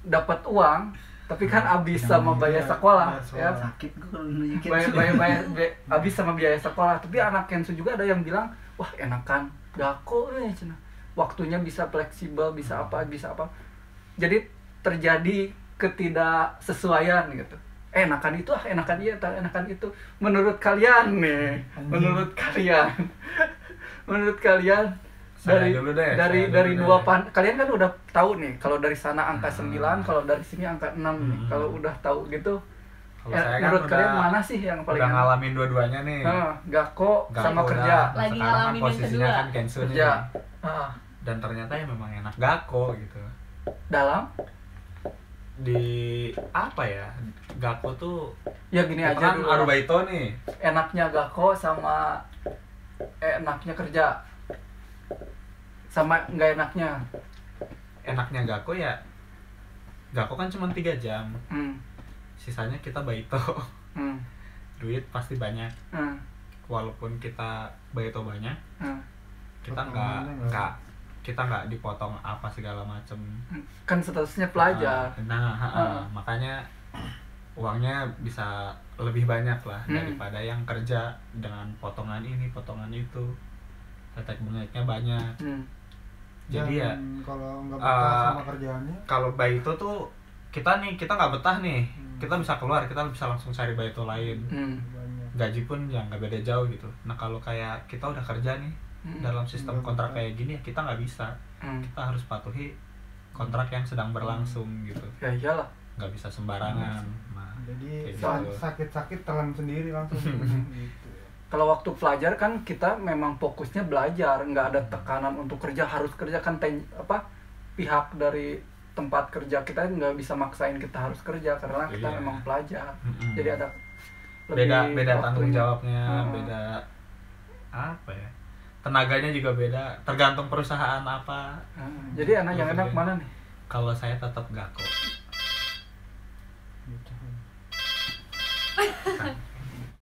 S1: dapat uang tapi kan habis sama biaya sekolah ya.
S5: Sakit gue kalau nunjukin.
S1: Bayar habis sama biaya sekolah. Tapi anak Kensu juga ada yang bilang wah enakan Gakko nih cina, waktunya bisa fleksibel, bisa apa. Jadi terjadi ketidaksesuaian gitu. Enakan itu enakan itu. Menurut kalian nih, menurut kalian dari dua kalian kan udah tahu nih, kalau dari sana angka 9, kalau dari sini angka 6 nih. Kalau udah tahu gitu, menurut kalian mana sih yang paling
S3: udah ngalamin dua-duanya nih?
S1: Gakko sama kerja.
S2: Lagi
S3: sekarang
S2: ngalamin yang
S3: posisinya
S2: kedua.
S3: kan Kensu nih.
S1: Kerja.
S3: Dan ternyata ya memang enak Gakko gitu.
S1: Dalam
S3: Di apa ya? Gakko tuh
S1: ya gini aja
S3: kan
S1: dulu.
S3: Arubaito nih.
S1: Enaknya Gakko sama enaknya kerja. Sama nggak enaknya.
S3: Enaknya Gakko ya, Gakko kan cuma 3 jam. Sisanya kita baito. Duit pasti banyak. Walaupun kita baito banyak, kita nggak dipotong apa segala macem.
S1: Kan statusnya pelajar.
S3: Makanya uangnya bisa lebih banyak lah daripada yang kerja dengan potongan ini potongan itu, tetek bengeknya banyak. Jadi ya
S4: kalau nggak betah sama kerjaannya,
S3: kalau baito tuh kita nggak betah nih, kita bisa keluar, kita bisa langsung cari baito lain. Gaji pun ya nggak beda jauh gitu. Nah kalau kayak kita udah kerja nih dalam sistem kontrak kayak gini, kita nggak bisa. Kita harus patuhi kontrak yang sedang berlangsung gitu.
S1: Ya iyalah,
S3: nggak bisa sembarangan. Nah,
S4: jadi
S3: gitu.
S4: sakit telan sendiri langsung. Gitu.
S1: kalau waktu pelajar kan kita memang fokusnya belajar, nggak ada tekanan untuk kerja, harus kerja kan pihak dari tempat kerja kita nggak bisa maksain kita harus kerja karena kita memang pelajar. Jadi ada
S3: beda tanggung jawabnya, beda apa ya, tenaganya juga beda, tergantung perusahaan apa.
S1: Jadi yang enak mana nih?
S3: Kalau saya tetap Gakko.